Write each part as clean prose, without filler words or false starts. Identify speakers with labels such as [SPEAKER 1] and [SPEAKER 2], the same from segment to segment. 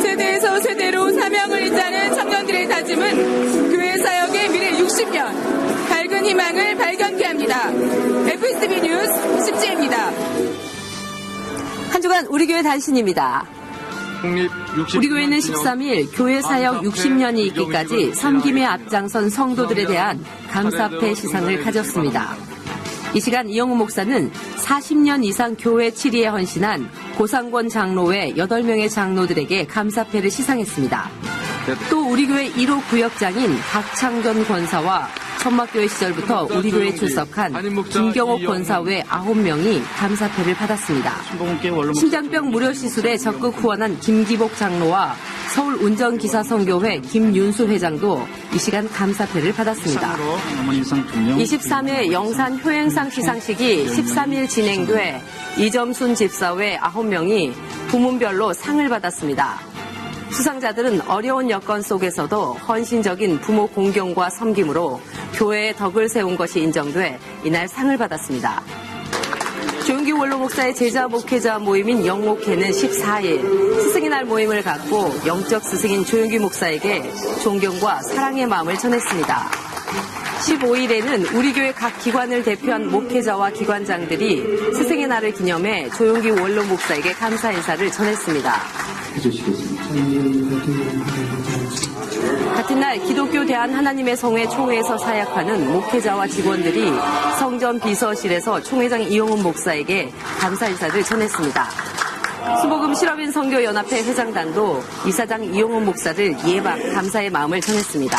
[SPEAKER 1] 세대에서 세대로 사명을 잇자는 청년들의 다짐은 교회 사역의 미래 60년 밝은 희망을 발견케 합니다. FSB 뉴스 심지혜입니다.
[SPEAKER 2] 한 주간 우리 교회 단신입니다. 우리 교회는 13일 교회 사역 60년이 있기까지 섬김에 앞장선 성도들에 대한 감사패 시상을 가졌습니다. 이 시간 이영우 목사는 40년 이상 교회 치리에 헌신한 고상권 장로 외 8명의 장로들에게 감사패를 시상했습니다. 또 우리 교회 1호 구역장인 박창전 권사와 천막교회 시절부터 우리 교회에 출석한 김경옥 권사 외 9명이 감사패를 받았습니다. 심장병 무료 시술에 적극 후원한 김기복 장로와 서울운전기사선교회 김윤수 회장도 이 시간 감사패를 받았습니다. 23회 영산 효행상 시상식이 13일 진행돼 이점순 집사 외 9명이 부문별로 상을 받았습니다. 수상자들은 어려운 여건 속에서도 헌신적인 부모 공경과 섬김으로 교회의 덕을 세운 것이 인정돼 이날 상을 받았습니다. 조용기 원로 목사의 제자 목회자 모임인 영목회는 14일 스승의 날 모임을 갖고 영적 스승인 조용기 목사에게 존경과 사랑의 마음을 전했습니다. 15일에는 우리 교회 각 기관을 대표한 목회자와 기관장들이 스승의 날을 기념해 조용기 원로 목사에게 감사 인사를 전했습니다. 같은 날 기독교 대한하나님의 성회 총회에서 사역하는 목회자와 직원들이 성전 비서실에서 총회장 이용훈 목사에게 감사 인사를 전했습니다. 수복음 실업인 선교연합회 회장단도 이사장 이용훈 목사를 예방 감사의 마음을 전했습니다.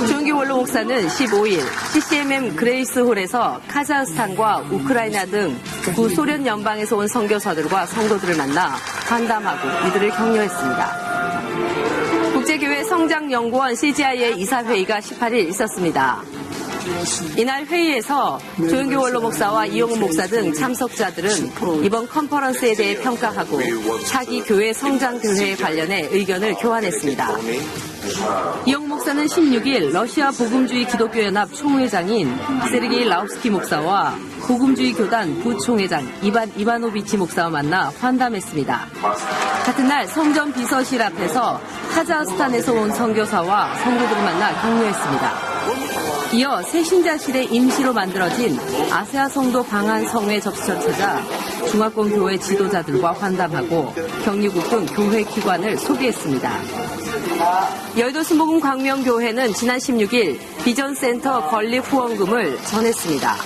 [SPEAKER 2] 조용기 원로 목사는 15일 CCMM 그레이스홀에서 카자흐스탄과 우크라이나 등 구소련 연방에서 온 선교사들과 성도들을 만나 환담하고 이들을 격려했습니다. 국제교회 성장연구원 CGI의 이사회의가 18일 있었습니다. 이날 회의에서 조용기 원로 목사와 이용훈 목사 등 참석자들은 이번 컨퍼런스에 대해 평가하고 차기 교회 성장 교회에 관련해 의견을 교환했습니다. 이용훈 목사는 16일 러시아 복음주의 기독교연합 총회장인 세르게이 라우스키 목사와 복음주의 교단 부총회장 이반 이바노비치 목사와 만나 환담했습니다. 같은 날 성전 비서실 앞에서 카자흐스탄에서 온 선교사와 성도들을 만나 격려했습니다. 이어 새신자실에 임시로 만들어진 아세아 성도 방한 성회 접수처 찾아 중화권 교회 지도자들과 환담하고 경리국 등 교회 기관을 소개했습니다. 여의도 순복음 광명교회는 지난 16일 비전센터 건립 후원금을 전했습니다.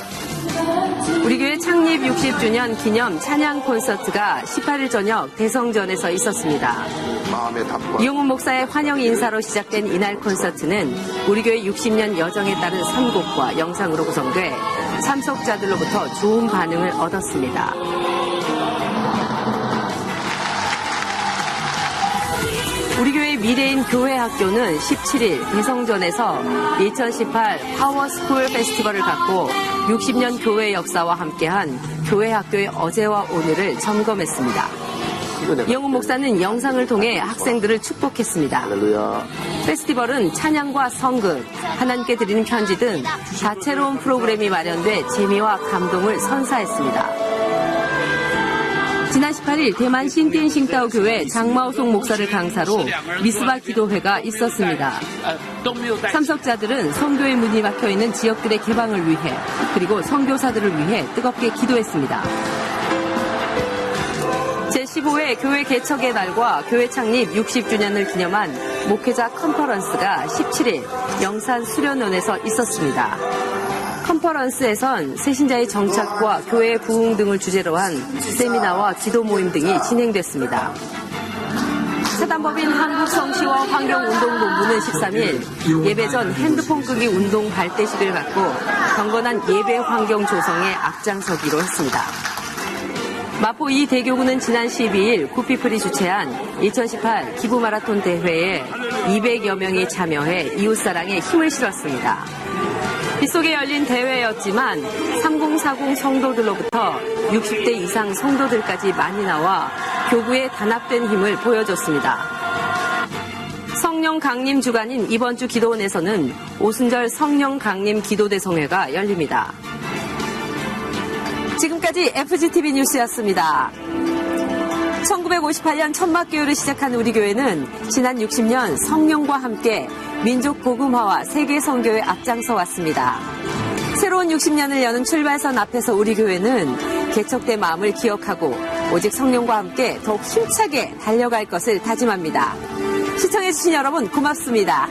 [SPEAKER 2] 우리 교회 창립 60주년 기념 찬양 콘서트가 18일 저녁 대성전에서 있었습니다. 이용훈 목사의 환영 인사로 시작된 이날 콘서트는 우리 교회 60년 여정에 따른 선곡과 영상으로 구성돼 참석자들로부터 좋은 반응을 얻었습니다. 우리 교회 미래인 교회학교는 17일 대성전에서 2018 파워스쿨 페스티벌을 갖고 60년 교회 역사와 함께한 교회학교의 어제와 오늘을 점검했습니다. 이용훈 목사는 영상을 통해 학생들을 축복했습니다. 페스티벌은 찬양과 성극, 하나님께 드리는 편지 등 다채로운 프로그램이 마련돼 재미와 감동을 선사했습니다. 지난 18일 대만 신띠엔싱따오 교회 장마오송 목사를 강사로 미스바 기도회가 있었습니다. 참석자들은 선교의 문이 막혀있는 지역들의 개방을 위해 그리고 선교사들을 위해 뜨겁게 기도했습니다. 제15회 교회 개척의 날과 교회 창립 60주년을 기념한 목회자 컨퍼런스가 17일 영산 수련원에서 있었습니다. 컨퍼런스에선 새신자의 정착과 교회 부흥 등을 주제로 한 세미나와 기도 모임 등이 진행됐습니다. 사단법인 한국성시와 환경운동본부는 13일 예배 전 핸드폰 끄기 운동 발대식을 갖고 경건한 예배 환경 조성에 앞장서기로 했습니다. 마포 이 대교구는 지난 12일 구피플이 주최한 2018 기부마라톤 대회에 200여 명이 참여해 이웃사랑에 힘을 실었습니다. 빗속에 열린 대회였지만 3040 성도들로부터 60대 이상 성도들까지 많이 나와 교구의 단합된 힘을 보여줬습니다. 성령 강림 주간인 이번 주 기도원에서는 오순절 성령 강림 기도대성회가 열립니다. 지금까지 FGTV 뉴스였습니다. 1958년 천막교회를 시작한 우리 교회는 지난 60년 성령과 함께 민족 복음화와 세계 선교에 앞장서 왔습니다. 새로운 60년을 여는 출발선 앞에서 우리 교회는 개척된 마음을 기억하고 오직 성령과 함께 더욱 힘차게 달려갈 것을 다짐합니다. 시청해주신 여러분 고맙습니다.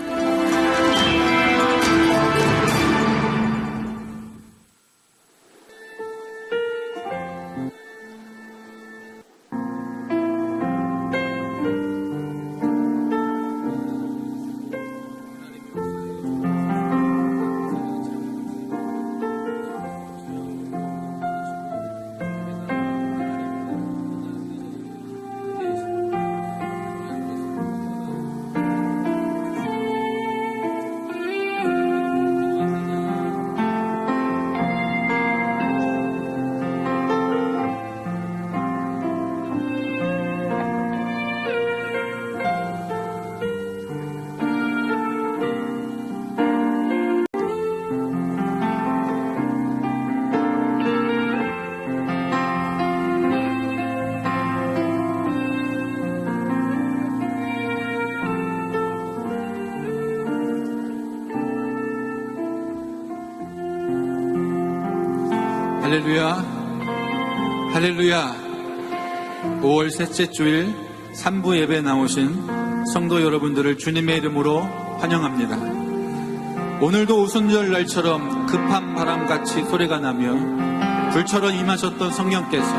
[SPEAKER 3] 할렐루야, 할렐루야. 5월 셋째 주일 3부 예배 나오신 성도 여러분들을 주님의 이름으로 환영합니다. 오늘도 오순절 날처럼 급한 바람같이 소리가 나며 불처럼 임하셨던 성령께서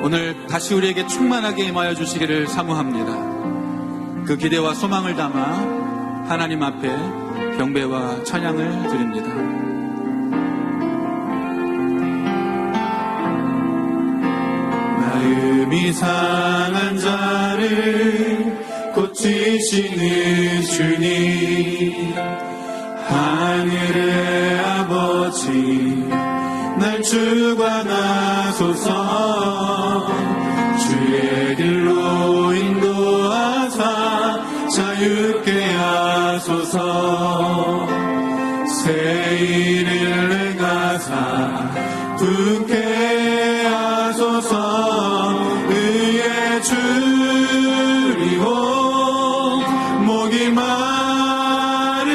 [SPEAKER 3] 오늘 다시 우리에게 충만하게 임하여 주시기를 사모합니다. 그 기대와 소망을 담아 하나님 앞에 경배와 찬양을 드립니다. 마음이 상한 자를 고치시는 주님, 하늘의 아버지 날 주관하소서. 주의 길로 인도하사 자유케 하소서. 새 일을 행하사 두게 하소서. 의에 줄이고 목이 마르니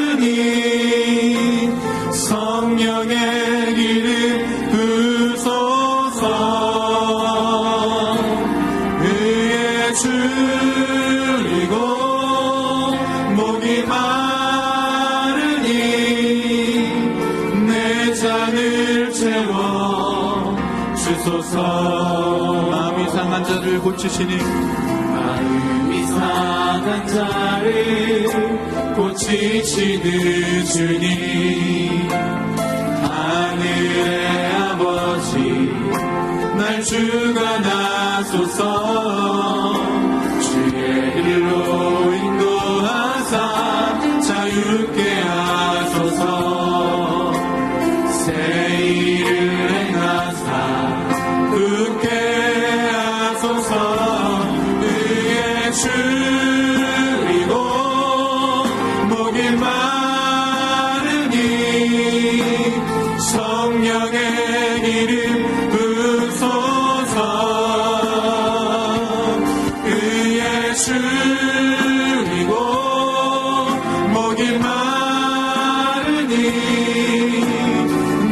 [SPEAKER 3] 성령의 기름 부소서. 의에 줄이고 목이 마르니 내 잔을 채워 주소서. 마음이 상한 자를 고치시니 마음이 상한 자를 고치시는 주님, 하늘의 아버지 날 주관하소서. 주의 길로 인도하사 자유케 하소서. 새 일을 행하사 굳게 하소서. 의에 줄이고 목이 마르니 성령의 기름 부소서. 의에 줄이고 목이 마르니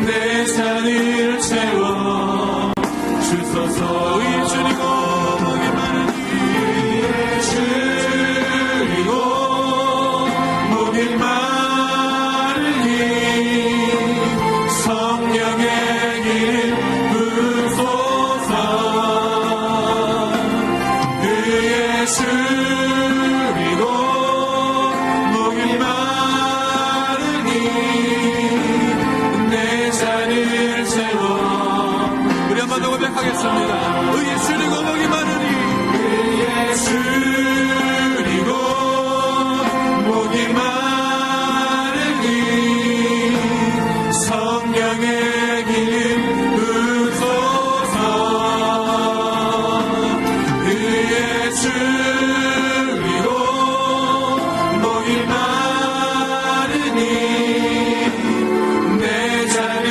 [SPEAKER 3] 내 잔을 채워 주소서. 의에 줄이고 목이 마르니 의에 줄이고 목이 마르니 성령의 기름 부소서. 의에 줄이고 목이 마르니 내 잔을 채워. 우리 한번 더 고백하겠습니다. 의에 줄이고 목이 마르니 의에 줄이고 목이 마르니 성령의 기름 부소서. 의에 줄이고 목이 마르니 내 잔을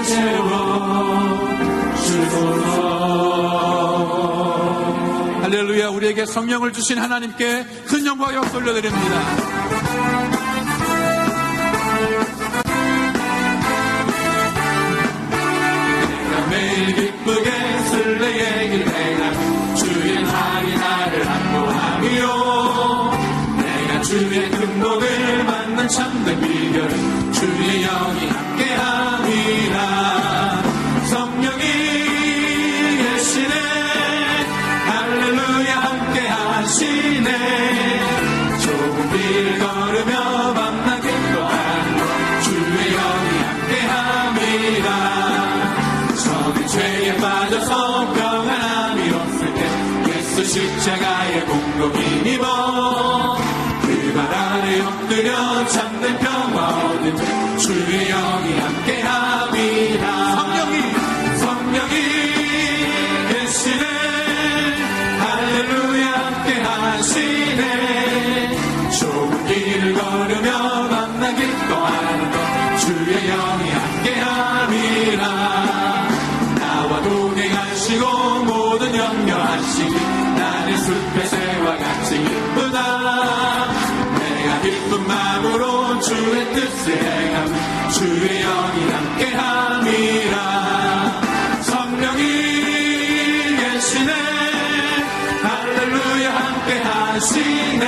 [SPEAKER 3] 채워 주소서. 우리에게 성령을 주신 하나님께 큰 영광과 역사 올려드립니다. 매일 기쁘게 순례의 길 행하고 주의 날이 나를 안보함이요 내가 주의 금복을 받는 참된 비결은 주의 영이 함께함이라 성령이 계시네 할렐루야 함께하시네 좁은 길 걸으며 만나기도 하고 주의 영이 함께함이라 죄에 빠져서 평안함이 없을 때 예수 십자가의 공로를 입어 그 발 아래 엎드려 참된 평화 얻은 주의 영이 함께함이라 성령이 계시네 할렐루야 함께하시네 좁은 길을 걸으며 만나기도 하는 것 주의 영이 함께함이라 동행하시고 모든 염려하시기 나는 숲의 새와 같이 기쁘다 내가 기쁜 마음으로 주의 뜻을 행하며 주의 영이 함께함이라 성령이 계시네 할렐루야 함께하시네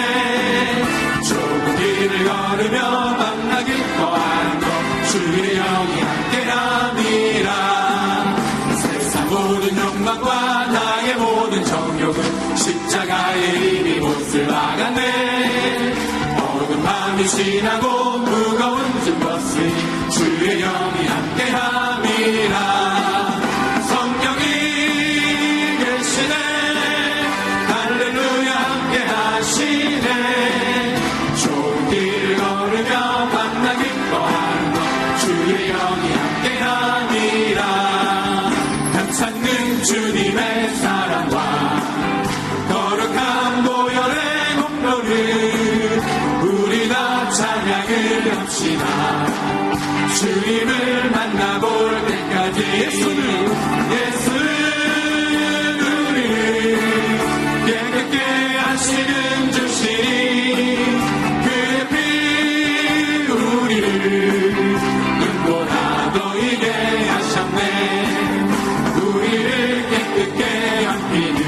[SPEAKER 3] 좁은 길을 걸으며 만나기 또한 것 주의 영이 함께함이라 모든 욕망과 나의 모든 정욕은 십자가의 이미 못을 막았네 어두운 밤이 지나고 무거운 짐 벗으니 주의 영이 함께함이라 성령이 계시네 할렐루야 함께하시네 좋은 길을 걸으며 만나기 또한 것 주의 영이 함께함이라 찾는 주님의 사랑과 거룩한 보혈의 공로를 우리 다 찬양을 합시다 주님을 만나볼 때까지 예수는 우리를 깨끗게 하시는 주시니 그의 피 우리를 눈보라 너희게 하셨네 우리를 깨끗게 함기는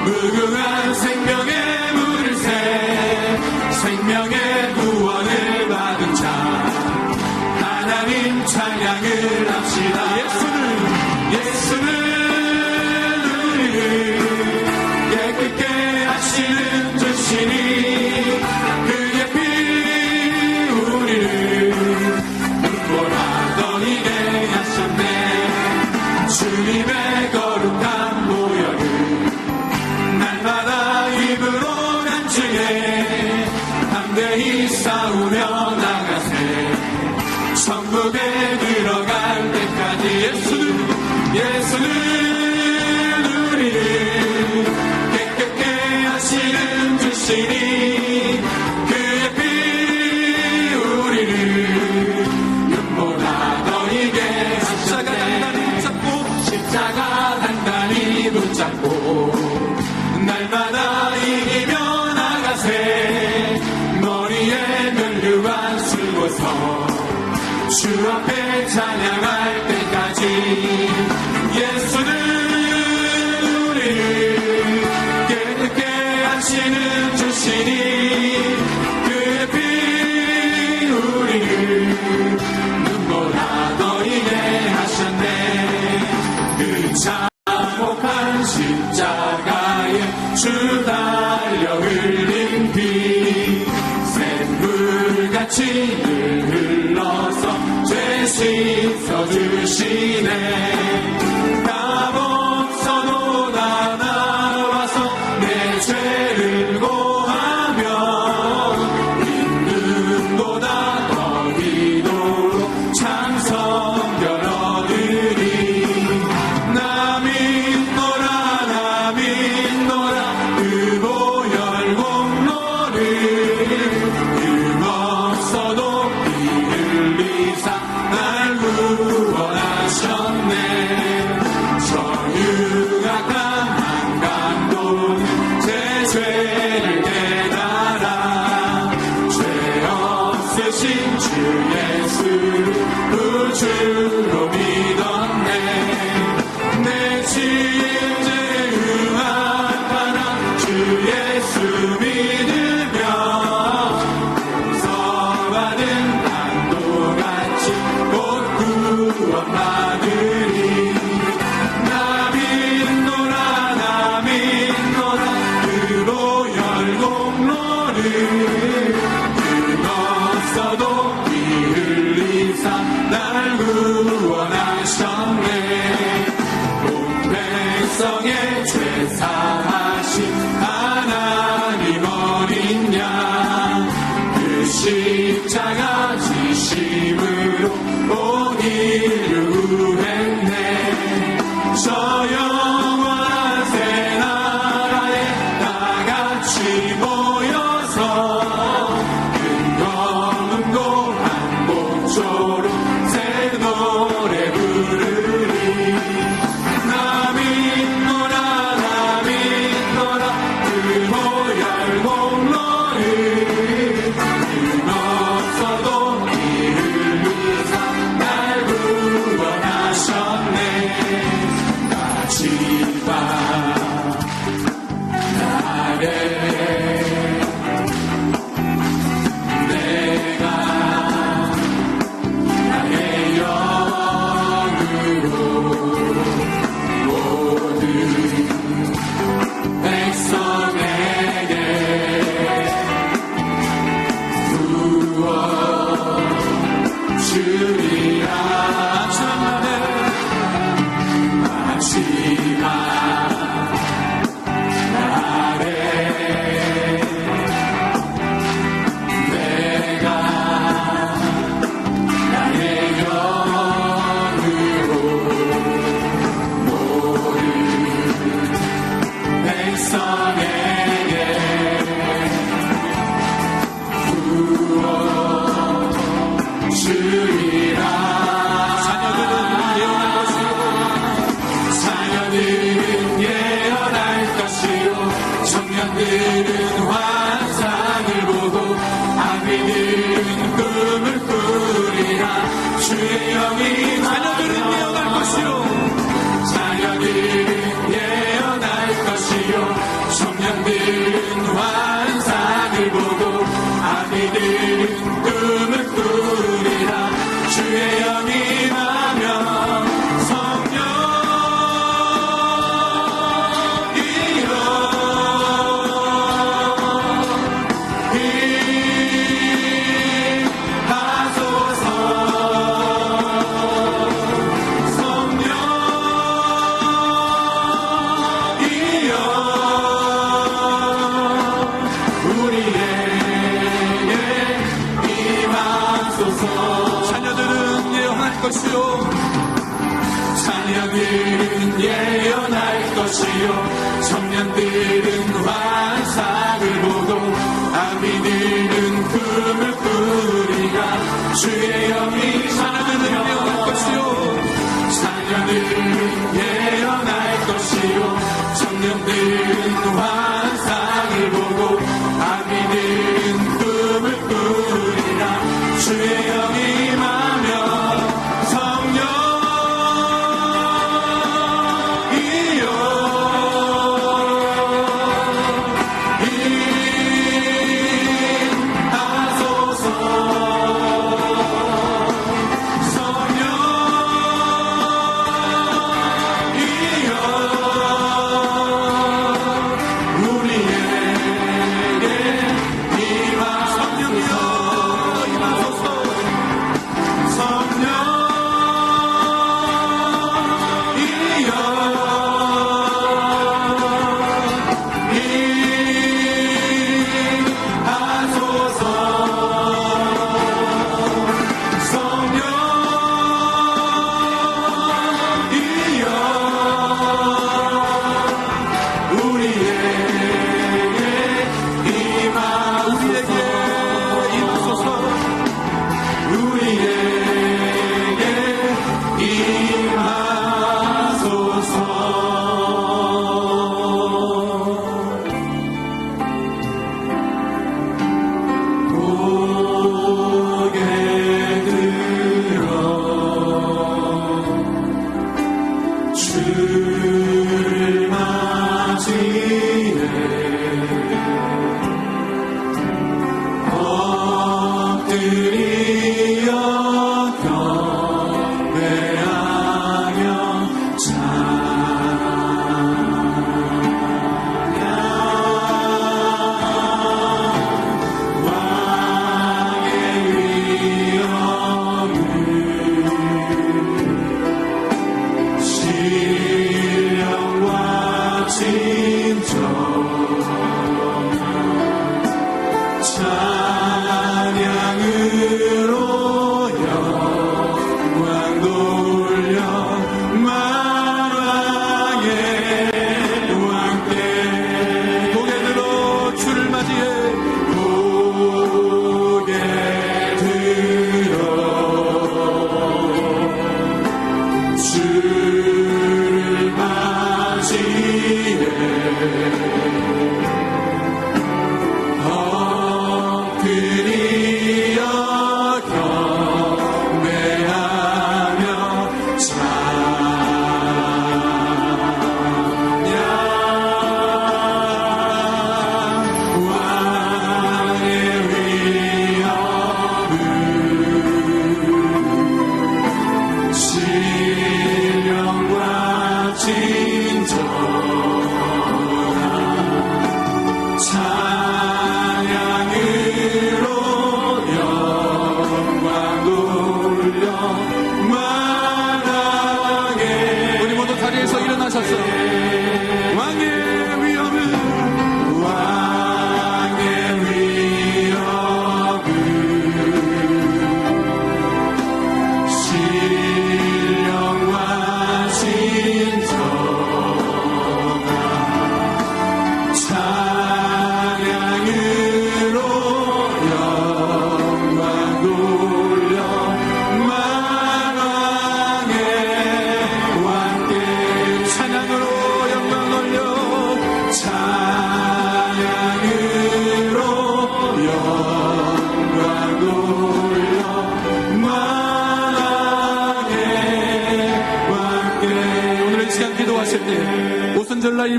[SPEAKER 3] 무궁한 생명의 물을 새 생명의 구원을 받은 자 하나님 찬양을 합시다 예수는 우리를 깨끗게 하시는 주시니 그의 피 우리를 눈보라 너희게 하셨네 주님의 거룩한 보혈을 날마다 입으로 간증해 담대히 싸우며 나가세 천국에 들어갈 때까지 예수는 우리를 깨끗게 하시는 주시니 그의 피 우리를 눈보라 너희게 십자가 단단히 붙잡고 날마다 이기며 나가세 머리에 면류관 쓰고서 주 앞에 찬양할 때까지 예수는 우리를 깨끗게 하시는 주시니 그의 피 우리를 눈보라 너희게 하셨네 그 참혹한 십자가에 주 달려 흘린 피 샘물같이 늘 흘러서 죄 씻어주시네 다 없어도 다 나와서 내 죄를 고하며 있는보다 더 이도록 참성결 얻으리 나 믿노라 그 보혈 공로를 없어도 피 흘리사 날 구원하셨네 백성에게 구원 주리라. 자녀들은 예언할 것이요 자녀들은 예언할 것이요 청년들은 환상을 보고 아비들은 꿈을 꾸리라. 주의 영이 자녀들은 예언할 것이요 자녀들은 예언할 것이요 청년들은 환상을 보고 아비들은 꿈을 꾸리라. 주의 영이 임하면 성령이여 임하소서. 성령이여 우리에게 임하소서. 자녀들은 예언할 것이요 자녀들은 예언할 것이요 청년들은 환상을 보고 아비들은 꿈을 꾸리라. 주의 영이 자녀들은 예언할 것이요 자녀들은 예언할 것이요 청년들은 환상을 보고 아비들은 꿈을 꾸리라. 주의 영이 임하면 성령이여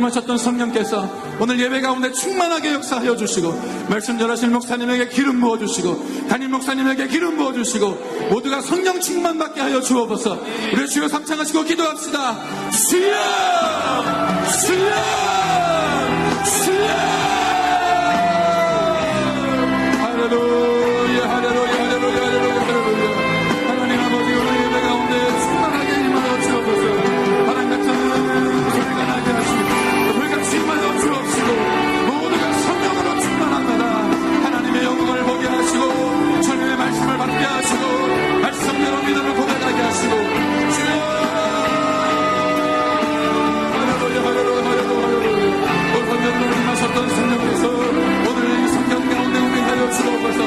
[SPEAKER 3] 임하셨던 성령께서 오늘 예배 가운데 충만하게 역사하여 주시고 말씀 전하실 목사님에게 기름 부어주시고 담임 목사님에게 기름 부어주시고 모두가 성령 충만받게 하여 주옵소서. 우리 주여 삼창하시고 기도합시다. 주여 주여 주여 할렐루야 할렐루야 할렐루야 할렐루야 할렐루야. 하나님 아버지 오늘 예배 가운데 충만하게 임하여 주옵소서. 바람 같은 소리가 나게 하시고 불같이 임하여 주옵시고 모두가 성령으로 충만합니다. 하나님의 영광을 보게 하시고 주님의 말씀을 받게 하시고 말씀대로 믿음을 고백하게 하시고 주여 할렐루야 할렐루야 할렐루야. 오늘 성령으로 임하셨던 성령께서 오늘 이 성경 가운데 우리하여 주옵소서.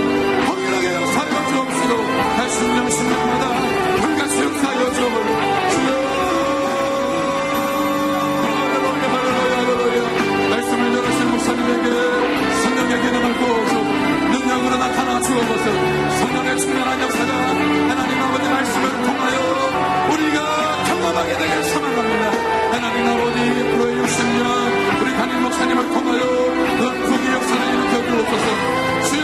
[SPEAKER 3] 허물하게 역사하여 주옵시고 각 신령마다 불같이 역사하여 주옵소서. 말씀을 전하신 목사님에게 성령의 기능을 부어서 능력으로 나타나 주옵소서. 성령의 충만한 역사가 하나님 아버지 말씀을 통하여 우리가 경험하게 되길 소망합니다. 하나님 아버지 앞으로의 60년 우리 담임 목사님을 통하여 그 부귀 역사를 일으켜 주옵소서. 주여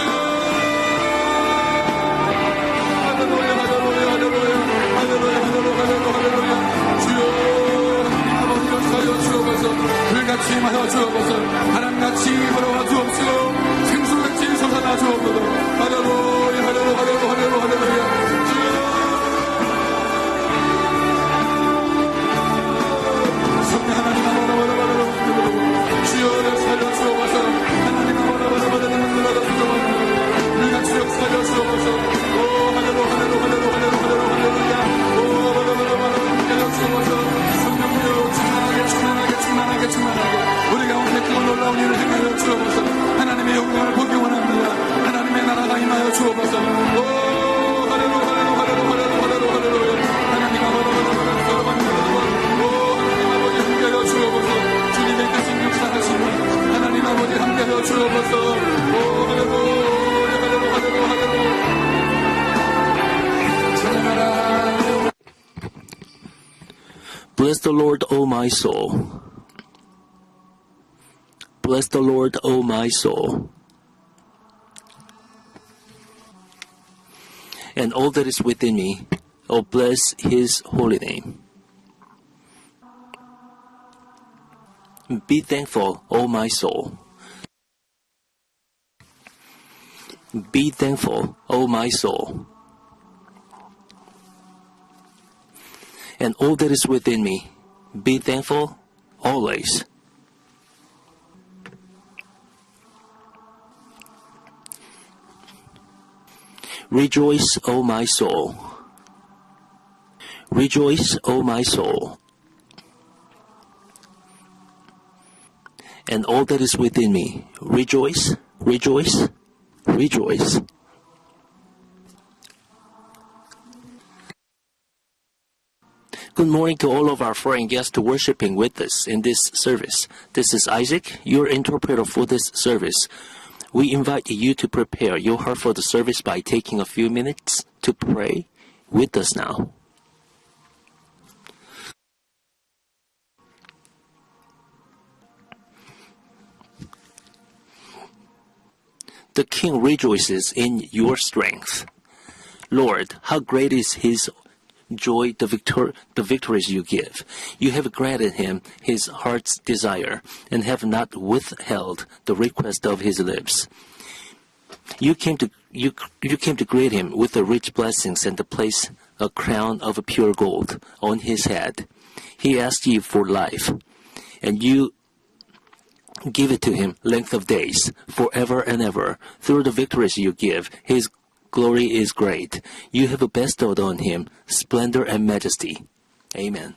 [SPEAKER 3] 할렐루야 할렐루야 할렐루야 할렐루야 할렐루야 할렐루야. 주여 하나님 아버지 역사하여 주옵소서. 불같이 임하여 주옵소서. 바람같이 불어와 주옵시고 생수같이 솟아나 주옵소서. 할렐루야 할렐루야 할렐루야 할렐루야 할렐루야. 주여 성령 하나님 아버지 주여 역사하여 주옵소서. 하나님 아버지 불같이 역사하여 주옵소서. 오 할렐루야 할렐루야 할렐루야 할렐루야 할렐루야. 오 할렐루야 주옵소서. 성령으로 충만하게 충만하게 우리 가운데 그 놀라운 일을 행하여 주옵소서. 하나님의 영광을 보기 원합니다. 하나님의 나라가 임하여 주옵소서. 오 할렐루야 할렐루야 할렐루야 할렐루야 할렐루야. 하나님 아버지 오 하나님 아버지 함께하여 주옵소서. 주님의 뜻인 역사하시니 하나님 아버지 함께하여 주옵소서. 오 할렐루야 할렐루야 할렐루야 할렐루야. 찬양하라.
[SPEAKER 4] Bless the Lord, O my soul. Bless the Lord, O my soul. And all that is within me, oh bless his holy name. Be thankful, O my soul. Be thankful, O my soul. And all that is within me, be thankful always. Rejoice, O my soul. Rejoice, O my soul. And all that is within me, rejoice, rejoice, rejoice. Good morning to all of our foreign guests worshiping with us in this service. This is Isaac, your interpreter for this service. We invite you to prepare your heart for the service by taking a few minutes to pray with us now. The King rejoices in your strength. Lord, how great is his joy, the victories you give. You have granted him his heart's desire and have not withheld the request of his lips. You came to greet him with the rich blessings and to place a crown of pure gold on his head. He asked you for life, and you give it to him length of days, forever and ever. Through the victories you give, his glory is great. You have bestowed on him splendor and majesty. Amen.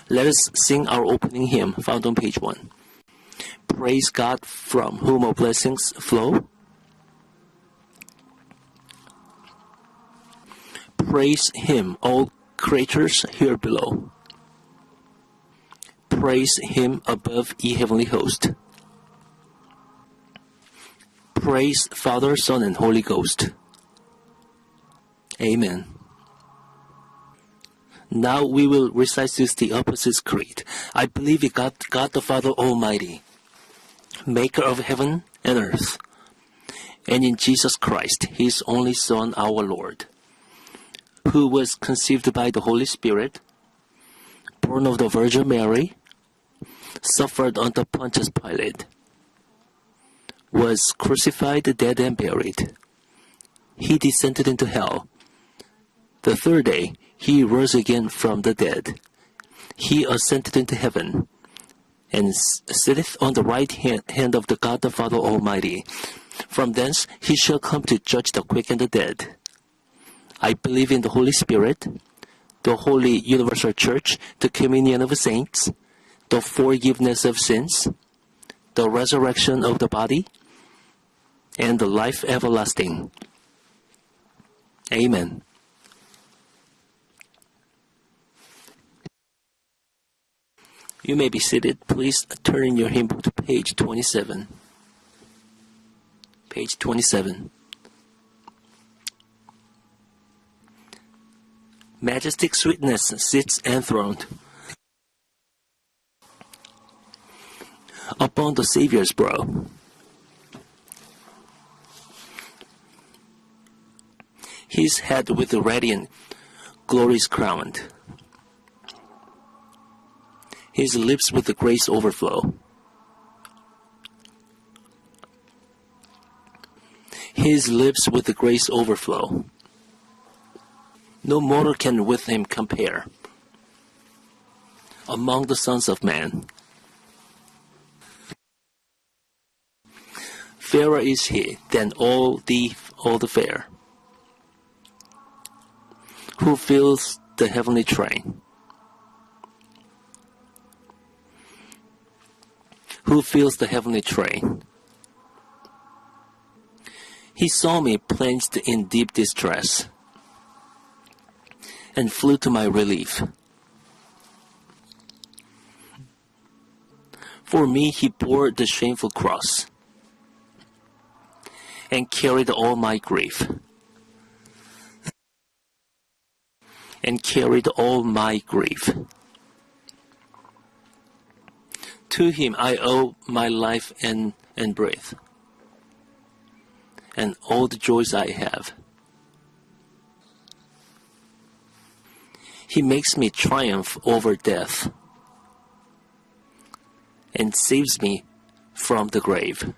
[SPEAKER 4] Let us sing our opening hymn found on page 1. Praise God from whom all blessings flow. Praise him, all creatures here below. Praise him above, ye heavenly host. Praise Father, Son, and Holy Ghost. Amen. Now we will recite this the opposite creed. I believe in God the Father Almighty, maker of heaven and earth, and in Jesus Christ, his only Son, our Lord, who was conceived by the Holy Spirit, born of the Virgin Mary, suffered under Pontius Pilate, was crucified, dead, and buried. He descended into hell. The third day, he rose again from the dead. He ascended into heaven, and sitteth on the right hand of the God the Father Almighty. From thence he shall come to judge the quick and the dead. I believe in the Holy Spirit, the holy universal church, the communion of saints, the forgiveness of sins, the resurrection of the body, and the life everlasting. Amen. You may be seated. Please turn in your hymn book to page 27. Page 27. Majestic sweetness sits enthroned upon the Savior's brow. His head with the radiant glories crowned. His lips with the grace overflow. His lips with the grace overflow. No mortal can with him compare among the sons of man. Fairer is he than all the fair, who fills the heavenly train. Who fills the heavenly train. He saw me plunged in deep distress, and flew to my relief. For me he bore the shameful cross, and carried all my grief. And carried all my grief. To him I owe my life and breath, and all the joys I have. He makes me triumph over death, and saves me from the grave.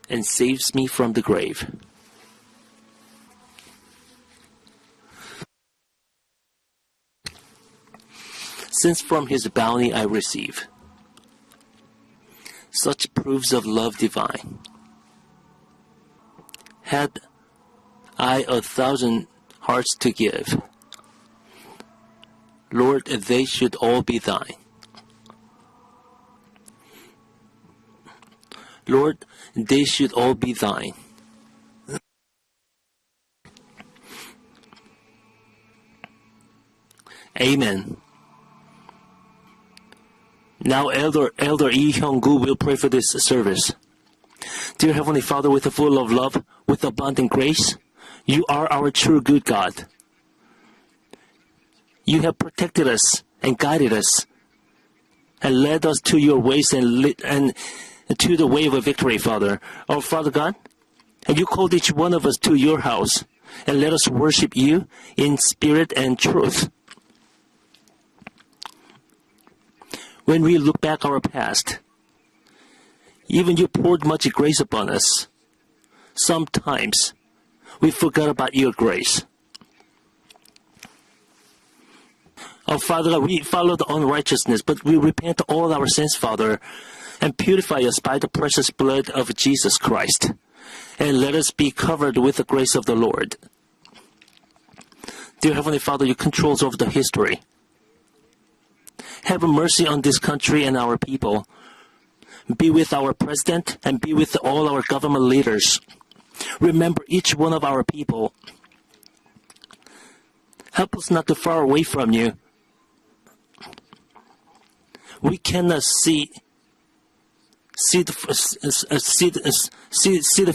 [SPEAKER 4] And saves me from the grave. Since from his bounty I receive such proofs of love divine, had I 1,000 hearts to give, Lord, they should all be thine. Lord, they should all be thine. Amen. Now Elder Lee Hyung-gu will pray for this service. Dear Heavenly Father, with a full of love, with abundant grace, you are our true good God. You have protected us and guided us and led us to your ways and to the way of victory, Father. Oh, Father God, and you called each one of us to your house and let us worship you in spirit and truth. When we look back our past, even you poured much grace upon us. Sometimes we forgot about your grace. Oh, Father God, we followed unrighteousness, but we repent all our sins, Father, and purify us by the precious blood of Jesus Christ, and let us be covered with the grace of the Lord. Dear Heavenly Father, you control over the history. Have mercy on this country and our people. Be with our president and be with all our government leaders. Remember each one of our people. Help us not to far away from you. We cannot see the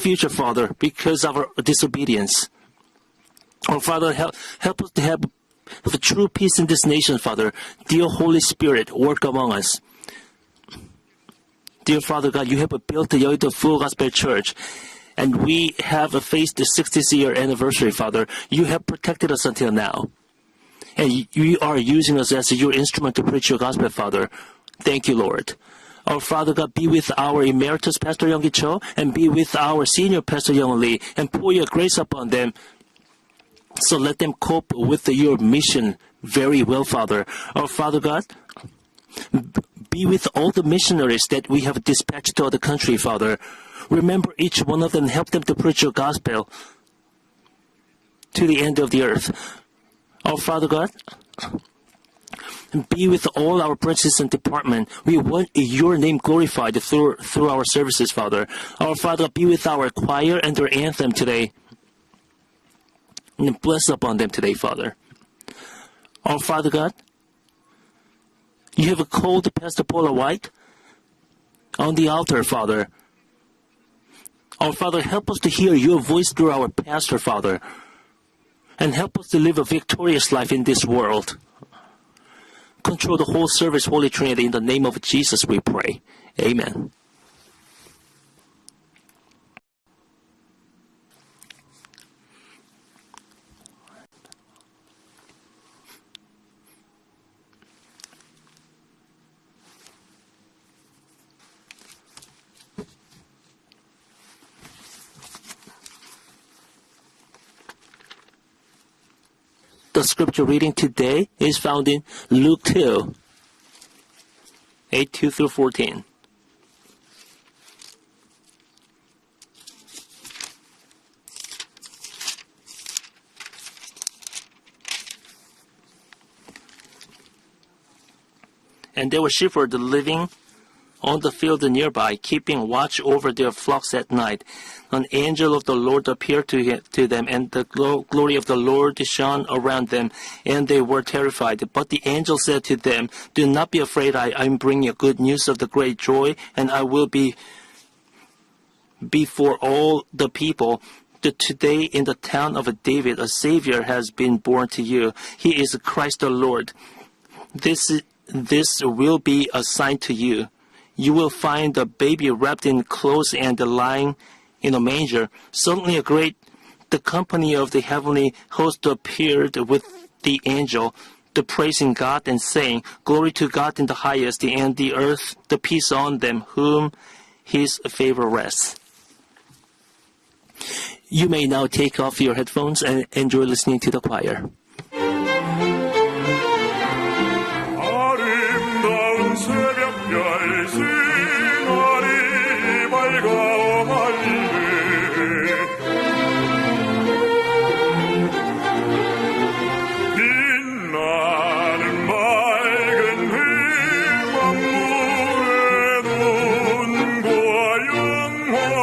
[SPEAKER 4] future, Father, because of our disobedience. Oh, Father, help us to have the true peace in this nation, Father. Dear Holy Spirit, work among us. Dear Father God, you have built the Yeouido Full Gospel Church, and we have faced the 60th year anniversary, Father. You have protected us until now. And you are using us as your instrument to preach your gospel, Father. Thank you, Lord. Our Father God, be with our emeritus Pastor Young Cho, and be with our senior Pastor Young Lee, and pour your grace upon them. So let them cope with your mission very well, Father. Our Father God, be with all the missionaries that we have dispatched to other country, Father. Remember each one of them, help them to preach your gospel to the end of the earth. Our Father God, be with all our branches and department. We want your name glorified through our services, Father. Our Father, be with our choir and their anthem today. And bless upon them today, Father. Our Father God, you have called Pastor Paula White on the altar, Father. Our Father, help us to hear your voice through our pastor, Father. And help us to live a victorious life in this world. Control the whole service, Holy Trinity. In the name of Jesus we pray. Amen. The scripture reading today is found in Luke 2, 8:2 through 14. And there were shepherds living on the field nearby, keeping watch over their flocks at night. An angel of the Lord appeared to them, and the glory of the Lord shone around them, and they were terrified. But the angel said to them, "Do not be afraid. I am bringing you good news of the great joy, and I will be before all the people. Today in the town of David, a Savior has been born to you. He is Christ the Lord. This will be a sign to you. You will find the baby wrapped in clothes and lying in a manger." Suddenly the company of the heavenly host appeared with the angel, praising God and saying, "Glory to God in the highest, and the earth, the peace on them whom his favor rests." You may now take off your headphones and enjoy listening to the choir.
[SPEAKER 3] 아름다운 새벽별 신월이 밝아 말리네. 빛나는 맑은 해 만물의 눈과 영원되네.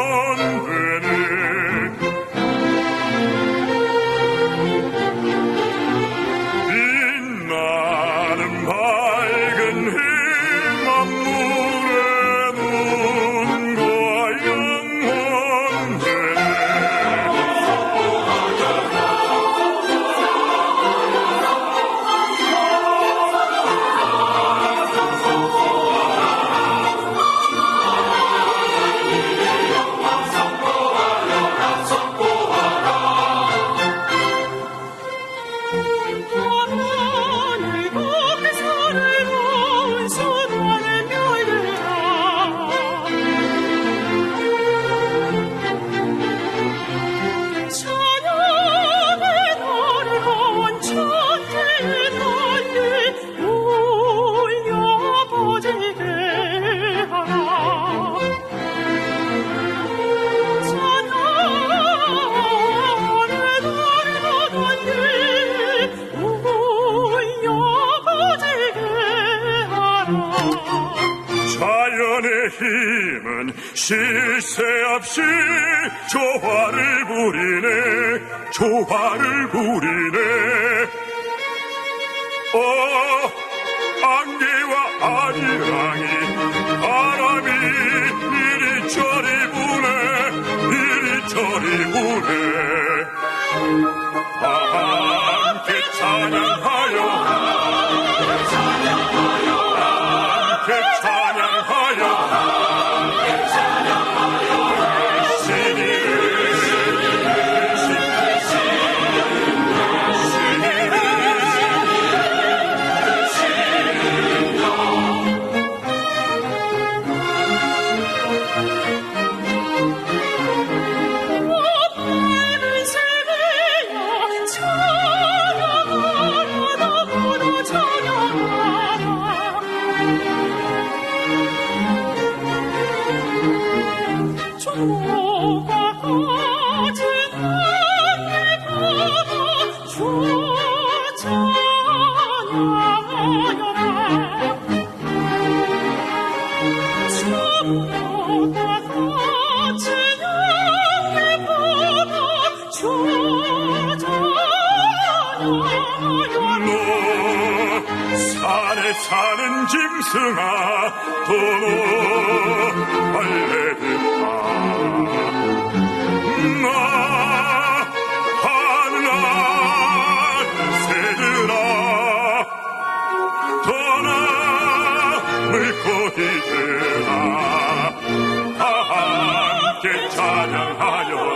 [SPEAKER 3] 빛나는 밝은 해 만물의 눈과 영원되네.
[SPEAKER 5] 하늘 거기서를 온 수많은 별들아 찬양의 노래가 천지의 달리 울려 퍼지게 하라 찬양의 노래가 달리
[SPEAKER 3] 자연의 힘은 쉴 새 없이 조화를 부리네. 조화를 부리네. 안개와 아리랑이 바람이 이리저리 부네. 이리저리 부네. 함께 찬양하여 함께 찬양하여
[SPEAKER 5] 푸른 세계야 찬양하라 너무나 찬양하라 주가 가진 하늘 바다 주 찬양하여라 주가 가진 하늘 바다 주 찬양하여라
[SPEAKER 3] 너 산에 사는 짐승아 도노 할렐루야 나 하늘아 새들아 도나 물고기들아 다 함께 찬양하여라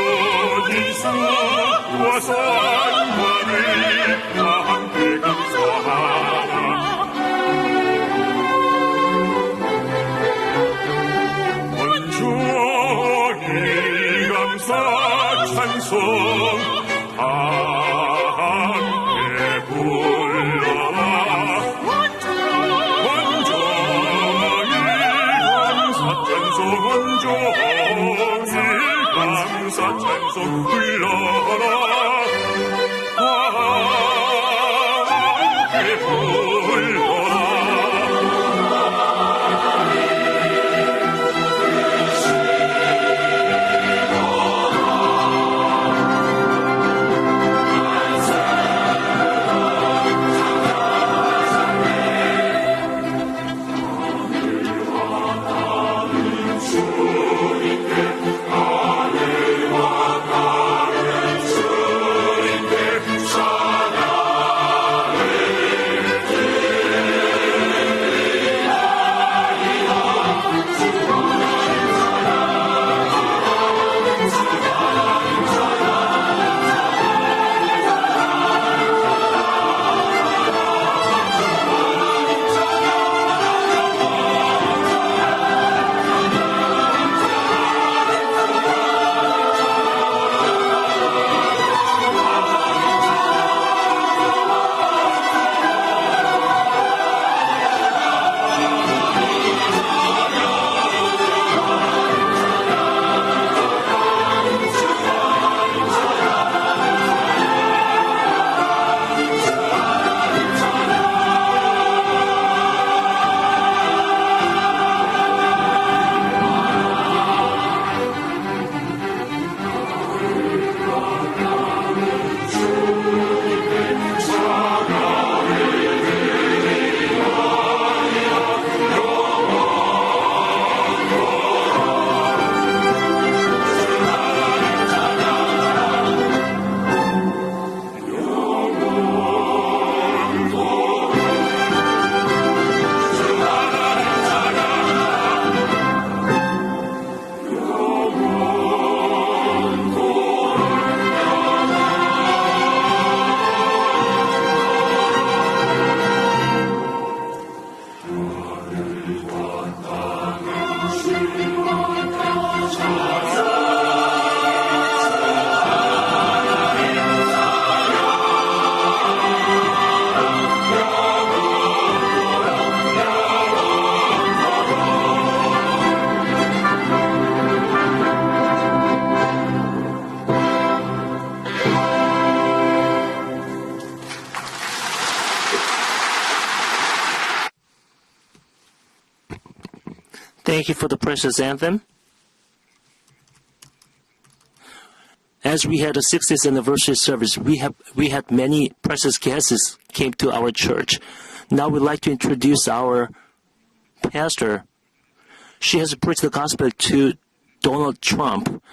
[SPEAKER 3] 어디서 산만을 다 함께 감사하라 온종일 감사 찬송 다 함께 불러라 온종일 감사 찬송 온종일 감사 찬송 불러라 함께 불러라 주님께 하늘과 땅을 주
[SPEAKER 4] thank you for the precious anthem. As we had a 60th anniversary service, we had many precious guests came to our church. Now we'd like to introduce our pastor. She has preached the gospel to Donald Trump.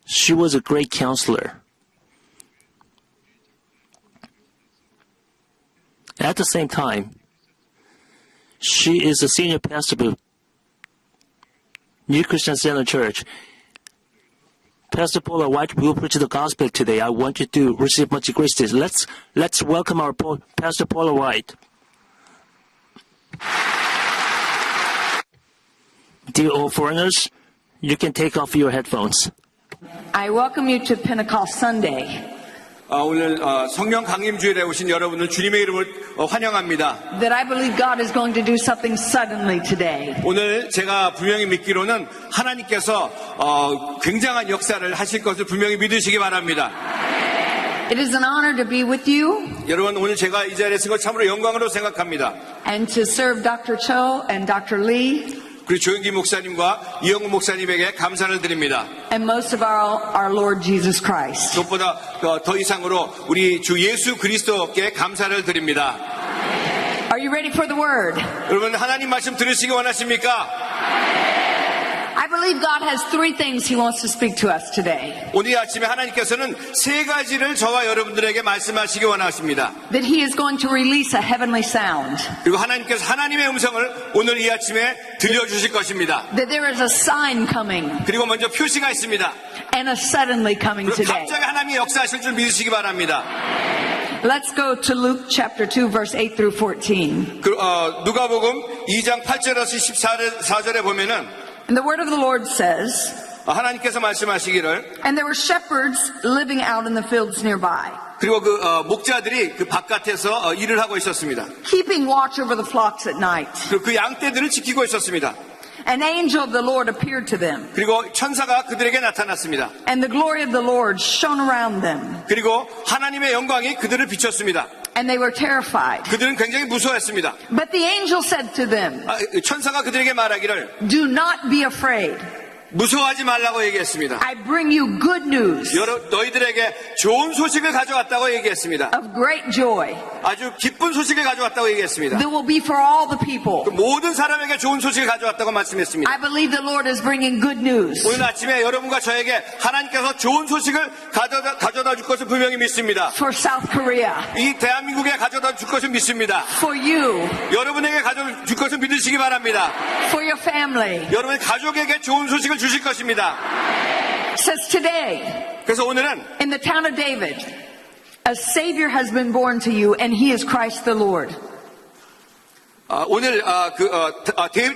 [SPEAKER 4] She was a great counselor. At the same time, she is a senior pastor of New Christian Center Church. Pastor Paula White will preach the gospel today. I want you to receive much grace. Let's welcome our Pastor Paula White. Dear all foreigners, you can take off your headphones.
[SPEAKER 6] I welcome you to Pentecost Sunday.
[SPEAKER 3] 오늘 성령 강림주일에 오신 여러분을 주님의 이름으로 환영합니다.
[SPEAKER 6] That I believe God is going to do something suddenly today.
[SPEAKER 3] 오늘 제가 분명히 믿기로는 하나님께서 굉장한 역사를 하실 것을 분명히 믿으시기 바랍니다.
[SPEAKER 6] It is an honor to be with you
[SPEAKER 3] 여러분 오늘 제가 이 자리에 쓴 걸 참으로 영광으로 생각합니다.
[SPEAKER 6] and to serve Dr. Cho and Dr. Lee
[SPEAKER 3] 그리고 조영기 목사님과 이영우 목사님에게 감사를 드립니다.
[SPEAKER 6] and most of our Lord Jesus Christ.
[SPEAKER 3] 무엇보다 더 이상으로 우리 주 예수 그리스도께 감사를 드립니다.
[SPEAKER 6] Are you ready for the word?
[SPEAKER 3] 여러분 하나님 말씀 들으시기 원하십니까?
[SPEAKER 6] I believe God has three things He wants to speak to us today.
[SPEAKER 3] 오늘 아침에 하나님께서는 세 가지를 저와 여러분들에게 말씀하시기 원하십니다.
[SPEAKER 6] That He is going to release a heavenly sound.
[SPEAKER 3] 그리고 하나님께서 하나님의 음성을 오늘 이 아침에 들려주실 것입니다.
[SPEAKER 6] That there is a sign coming
[SPEAKER 3] 그리고 먼저 표시가 있습니다.
[SPEAKER 6] and a suddenly coming
[SPEAKER 3] 그리고
[SPEAKER 6] today.
[SPEAKER 3] 갑자기 하나님이 역사하실 줄 믿으시기 바랍니다.
[SPEAKER 6] Let's go to Luke chapter 2 verse 8 through 14.
[SPEAKER 3] 누가복음 2장 8절에서 14절에 보면은
[SPEAKER 6] And the word of the Lord says,
[SPEAKER 3] 하나님께서 말씀하시기를
[SPEAKER 6] and there were shepherds living out in the fields nearby,
[SPEAKER 3] 그리고 목자들이 그 바깥에서 일을 하고 있었습니다.
[SPEAKER 6] keeping watch over the flocks at night.
[SPEAKER 3] 그리고 그 양떼들을 지키고 있었습니다.
[SPEAKER 6] An angel of the Lord appeared to them,
[SPEAKER 3] 그리고 천사가 그들에게 나타났습니다.
[SPEAKER 6] and the glory of the Lord shone around them,
[SPEAKER 3] 그리고 하나님의 영광이 그들을 비췄습니다.
[SPEAKER 6] and they were terrified.
[SPEAKER 3] 그들은 굉장히 무서워했습니다.
[SPEAKER 6] But the angel said to them,
[SPEAKER 3] 천사가 그들에게 말하기를
[SPEAKER 6] do not be afraid.
[SPEAKER 3] 무서워하지 말라고 얘기했습니다.
[SPEAKER 6] I bring you good news
[SPEAKER 3] 너희들에게 좋은 소식을 가져왔다고 얘기했습니다.
[SPEAKER 6] of great joy
[SPEAKER 3] 아주 기쁜 소식을 가져왔다고 얘기했습니다.
[SPEAKER 6] that will be for all the people.
[SPEAKER 3] 모든 사람에게 좋은 소식을 가져왔다고 말씀했습니다.
[SPEAKER 6] I believe the Lord is bringing good news
[SPEAKER 3] 오늘 아침에 여러분과 저에게 하나님께서 좋은 소식을 가져다 줄 것을 분명히 믿습니다.
[SPEAKER 6] for South Korea,
[SPEAKER 3] 이 대한민국에 가져다 줄 것을 믿습니다.
[SPEAKER 6] for you,
[SPEAKER 3] 여러분에게 가져다 줄 것을 믿으시기 바랍니다.
[SPEAKER 6] for your family.
[SPEAKER 3] 여러분의 가족에게 좋은 소식을 주실 것입니다.
[SPEAKER 6] It says today,
[SPEAKER 3] 그래서 오늘은
[SPEAKER 6] in the town of David, a Savior has been born to you, and He is Christ the Lord.
[SPEAKER 3] 오늘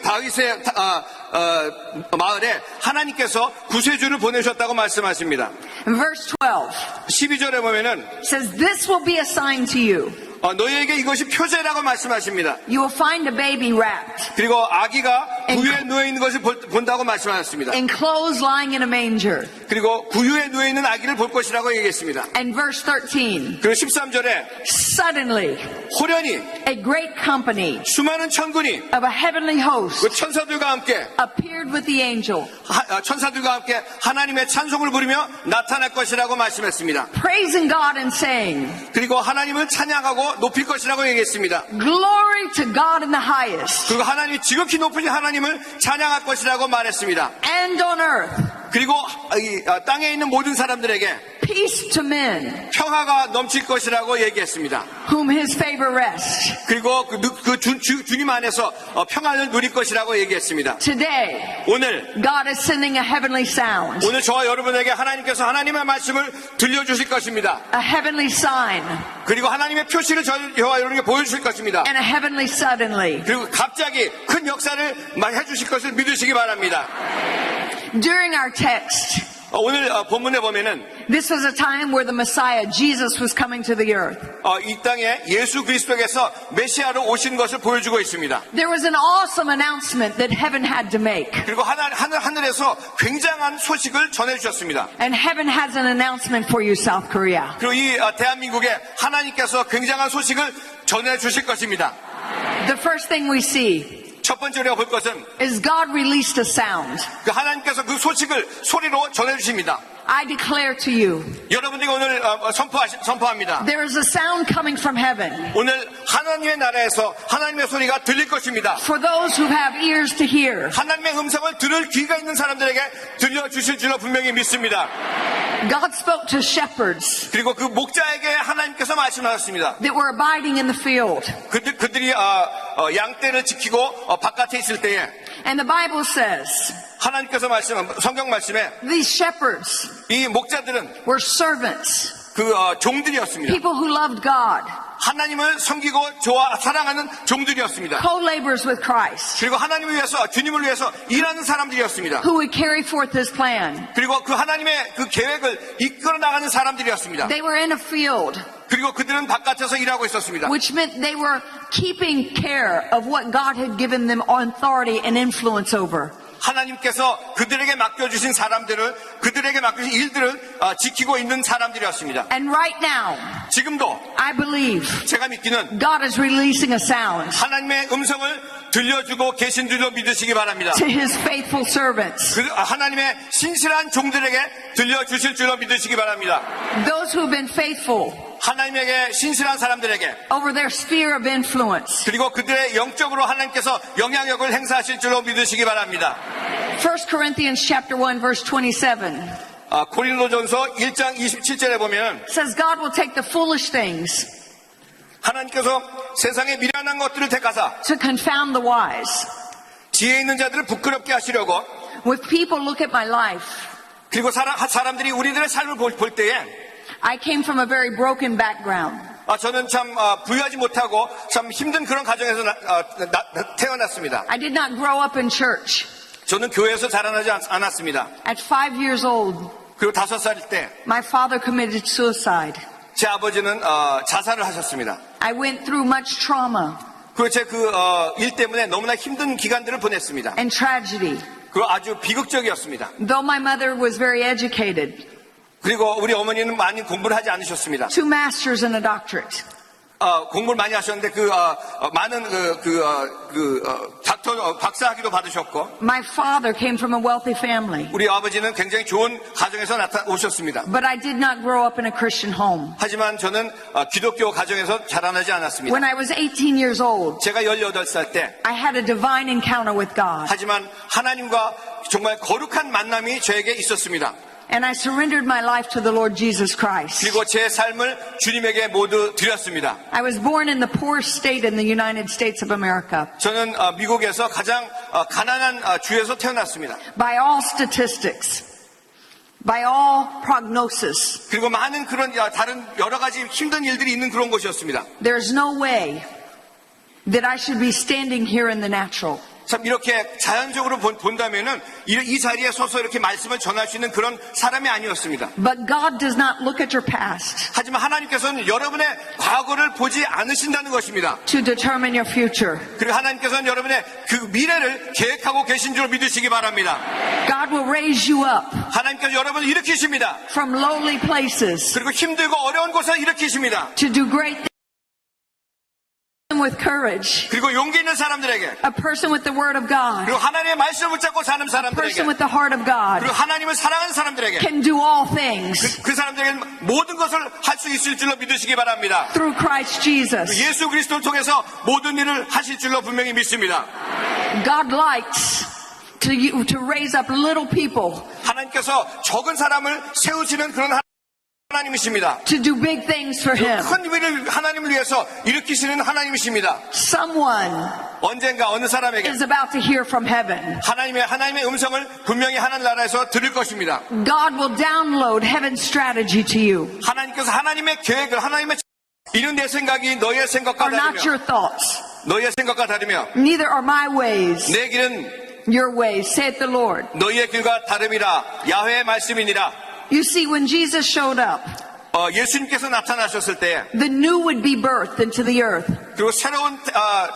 [SPEAKER 3] 다윗의 마을에 하나님께서 구세주를 보내셨다고 말씀하십니다.
[SPEAKER 6] In verse 12,
[SPEAKER 3] 12절에 보면은
[SPEAKER 6] it says, this will be a sign to you.
[SPEAKER 3] 너희에게 이것이 표제라고 말씀하십니다.
[SPEAKER 6] You will find a baby wrapped
[SPEAKER 3] 그리고 아기가 구유에 누워 있는 것을 본다고 말씀하셨습니다.
[SPEAKER 6] in clothes lying in a manger.
[SPEAKER 3] 그리고 구유에 누워 있는 아기를 볼 것이라고 얘기했습니다.
[SPEAKER 6] And verse 13,
[SPEAKER 3] 그리고 13절에
[SPEAKER 6] suddenly
[SPEAKER 3] 호련히
[SPEAKER 6] a great company
[SPEAKER 3] 수많은 천군이
[SPEAKER 6] of a heavenly host
[SPEAKER 3] 그 천사들과 함께
[SPEAKER 6] appeared with the angel,
[SPEAKER 3] 천사들과 함께 하나님의 찬송을 부르며 나타날 것이라고 말씀했습니다.
[SPEAKER 6] praising God and saying,
[SPEAKER 3] 그리고 하나님을 찬양하고 높일 것이라고 얘기했습니다.
[SPEAKER 6] glory to God in the highest,
[SPEAKER 3] 그리고 하나님이 지극히 높으신 하나님을 찬양할 것이라고 말했습니다.
[SPEAKER 6] and on earth
[SPEAKER 3] 그리고 땅에 있는 모든 사람들에게
[SPEAKER 6] peace to men
[SPEAKER 3] 평화가 넘칠 것이라고 얘기했습니다.
[SPEAKER 6] whom His favor rests.
[SPEAKER 3] 그리고 주님 안에서 평안을 누릴 것이라고 얘기했습니다.
[SPEAKER 6] Today,
[SPEAKER 3] 오늘
[SPEAKER 6] God is sending a heavenly sound,
[SPEAKER 3] 오늘 저와 여러분에게 하나님께서 하나님의 말씀을 들려주실 것입니다.
[SPEAKER 6] a heavenly sign,
[SPEAKER 3] 그리고 하나님의 표시를 저와 여러분에게 보여주실 것입니다.
[SPEAKER 6] and a heavenly suddenly.
[SPEAKER 3] 그리고 갑자기 큰 역사를 해주실 것을 믿으시기 바랍니다.
[SPEAKER 6] During our text,
[SPEAKER 3] 오늘 본문에 보면은
[SPEAKER 6] this was a time where the Messiah, Jesus, was coming to the earth.
[SPEAKER 3] 이 땅에 예수 그리스도께서 메시아로 오신 것을 보여주고 있습니다.
[SPEAKER 6] There was an awesome announcement that heaven had to make.
[SPEAKER 3] 그리고 하늘에서 굉장한 소식을 전해주셨습니다.
[SPEAKER 6] And heaven has an announcement for you, South Korea.
[SPEAKER 3] 그리고 이 대한민국에 하나님께서 굉장한 소식을 전해주실 것입니다.
[SPEAKER 6] The first thing we see
[SPEAKER 7] 첫 번째 우리가 볼 것은
[SPEAKER 6] is God released a sound.
[SPEAKER 7] 그 하나님께서 그 소식을 소리로 전해주십니다.
[SPEAKER 6] I declare to you,
[SPEAKER 7] 여러분들이 오늘 선포합니다.
[SPEAKER 6] there is a sound coming from heaven
[SPEAKER 7] 오늘 하나님의 나라에서 하나님의 소리가 들릴 것입니다.
[SPEAKER 6] for those who have ears to hear.
[SPEAKER 7] 하나님의 음성을 들을 귀가 있는 사람들에게 들려주실 줄로 분명히 믿습니다.
[SPEAKER 6] God spoke to shepherds
[SPEAKER 7] 그리고 그 목자에게 하나님께서 말씀하셨습니다.
[SPEAKER 6] that were abiding in the field.
[SPEAKER 7] 그들이 양떼를 지키고 바깥에 있을 때에
[SPEAKER 6] And the Bible says,
[SPEAKER 7] 하나님께서 성경 말씀에
[SPEAKER 6] these shepherds
[SPEAKER 7] 이 목자들은
[SPEAKER 6] were servants,
[SPEAKER 7] 종들이었습니다.
[SPEAKER 6] people who loved God,
[SPEAKER 7] 하나님을 섬기고 사랑하는 종들이었습니다.
[SPEAKER 6] co-laborers with Christ,
[SPEAKER 7] 그리고 하나님을 위해서 주님을 위해서 일하는 사람들이었습니다.
[SPEAKER 6] who would carry forth His plan.
[SPEAKER 7] 그리고 그 하나님의 그 계획을 이끌어 나가는 사람들이었습니다.
[SPEAKER 6] They were in a field,
[SPEAKER 7] 그리고 그들은 바깥에서 일하고 있었습니다.
[SPEAKER 6] which meant they were keeping care of what God had given them authority and influence over.
[SPEAKER 7] 하나님께서 그들에게 맡겨주신 그들에게 맡겨주신 일들을 지키고 있는 사람들이었습니다.
[SPEAKER 6] And right now,
[SPEAKER 7] 지금도
[SPEAKER 6] I believe
[SPEAKER 7] 제가 믿기는
[SPEAKER 6] God is releasing a sound
[SPEAKER 7] 하나님의 음성을 들려주고 계신 줄로 믿으시기 바랍니다.
[SPEAKER 6] to His faithful servants,
[SPEAKER 7] 하나님의 신실한 종들에게 들려주실 줄로 믿으시기 바랍니다.
[SPEAKER 6] those who have been faithful
[SPEAKER 7] 하나님에게 신실한 사람들에게
[SPEAKER 6] over their sphere of influence.
[SPEAKER 7] 그리고 그들의 영적으로 하나님께서 영향력을 행사하실 줄로 믿으시기 바랍니다.
[SPEAKER 6] 1 Corinthians chapter 1 verse 27
[SPEAKER 7] 고린도전서 1장 27절에 보면
[SPEAKER 6] says God will take the foolish things
[SPEAKER 7] 하나님께서 세상의 미련한 것들을 택하사
[SPEAKER 6] to confound the wise.
[SPEAKER 7] 지혜 있는 자들을 부끄럽게 하시려고
[SPEAKER 6] When people look at my life,
[SPEAKER 7] 그리고 사람들이 우리들의 삶을 볼 때에
[SPEAKER 6] I came from a very broken background.
[SPEAKER 7] 저는 참 부유하지 못하고 참 힘든 그런 가정에서 태어났습니다.
[SPEAKER 6] I did not grow up in church.
[SPEAKER 7] 저는 교회에서 자라나지 않았습니다.
[SPEAKER 6] At 5 years old,
[SPEAKER 7] 그리고 5살 때 제
[SPEAKER 6] my father committed suicide.
[SPEAKER 7] 아버지는 자살을 하셨습니다.
[SPEAKER 6] I went through much trauma
[SPEAKER 7] 그리고 제 일 때문에 너무나 힘든 기간들을 보냈습니다.
[SPEAKER 6] and tragedy.
[SPEAKER 7] 그리고 아주 비극적이었습니다.
[SPEAKER 6] Though my mother was very educated,
[SPEAKER 7] 그리고 우리 어머니는 많이 공부를 하지 않으셨습니다.
[SPEAKER 6] 2 masters and a doctorate.
[SPEAKER 7] 공부를 많이 하셨는데 많은 박사학위도 받으셨고
[SPEAKER 6] My father came from a wealthy family,
[SPEAKER 7] 우리 아버지는 굉장히 좋은 가정에서 오셨습니다.
[SPEAKER 6] but I did not grow up in a Christian home.
[SPEAKER 7] 하지만 저는 기독교 가정에서 자라나지 않았습니다.
[SPEAKER 6] When I was 18 years old,
[SPEAKER 7] 제가 18살 때
[SPEAKER 6] I had a divine encounter with God,
[SPEAKER 7] 하지만 하나님과 정말 거룩한 만남이 저에게 있었습니다.
[SPEAKER 6] and I surrendered my life to the Lord Jesus Christ.
[SPEAKER 7] 그리고 제 삶을 주님에게 모두 드렸습니다.
[SPEAKER 6] I was born in the poorest state in the United States of America.
[SPEAKER 7] 저는 미국에서 가장 가난한 주에서 태어났습니다.
[SPEAKER 6] By all statistics, by all prognosis,
[SPEAKER 7] 그리고 많은 그런 다른 여러 가지 힘든 일들이 있는 그런 곳이었습니다.
[SPEAKER 6] there's no way that I should be standing here in the natural.
[SPEAKER 7] 참 이렇게 자연적으로 본다면은 이 자리에 서서 이렇게 말씀을 전할 수 있는 그런 사람이 아니었습니다.
[SPEAKER 6] But God does not look at your past
[SPEAKER 7] 하지만 하나님께서는 여러분의 과거를 보지 않으신다는 것입니다.
[SPEAKER 6] to determine your future.
[SPEAKER 7] 그리고 하나님께서는 여러분의 그 미래를 계획하고 계신 줄 믿으시기 바랍니다.
[SPEAKER 6] God will raise you up
[SPEAKER 7] 하나님께서 여러분을 일으키십니다.
[SPEAKER 6] from lowly places
[SPEAKER 7] 그리고 힘들고 어려운 곳을 일으키십니다.
[SPEAKER 6] to do great things with courage.
[SPEAKER 7] 그리고 용기 있는 사람들에게
[SPEAKER 6] A person with the word of God,
[SPEAKER 7] 그리고 하나님의 말씀을 붙잡고 사는
[SPEAKER 6] a
[SPEAKER 7] 사람들에게
[SPEAKER 6] person with the heart of God
[SPEAKER 7] 그리고 하나님을 사랑하는 사람들에게
[SPEAKER 6] can do all things
[SPEAKER 7] 그 사람들에게 모든 것을 할 수 있을 줄로 믿으시기 바랍니다.
[SPEAKER 6] through Christ Jesus.
[SPEAKER 7] 예수 그리스도를 통해서 모든 일을 하실 줄로 분명히 믿습니다.
[SPEAKER 6] God likes to raise up little people
[SPEAKER 7] 하나님께서 적은 사람을 세우시는 그런 하나님이십니다.
[SPEAKER 6] to do big things for Him.
[SPEAKER 7] 큰 일을 하나님을 위해서 일으키시는 하나님이십니다.
[SPEAKER 6] Someone
[SPEAKER 7] 언젠가 어느 사람에게
[SPEAKER 6] is about to hear from heaven.
[SPEAKER 7] 하나님의 음성을 분명히 하나님 나라에서 들을 것입니다.
[SPEAKER 6] God will download heaven's strategy to you.
[SPEAKER 7] 하나님께서 하나님의 계획을 이는 내 생각이 너의 생각과
[SPEAKER 6] Are not your
[SPEAKER 7] 다르며
[SPEAKER 6] thoughts.
[SPEAKER 7] 너의 생각과 다르며
[SPEAKER 6] Neither are my ways
[SPEAKER 7] 내 길은
[SPEAKER 6] your ways, saith the Lord.
[SPEAKER 7] 너희의 길과 다름이라 야훼의 말씀이니라.
[SPEAKER 6] You see, when Jesus showed up,
[SPEAKER 7] 예수님께서 나타나셨을 때
[SPEAKER 6] the new would be birthed into the earth.
[SPEAKER 7] 그리고 새로운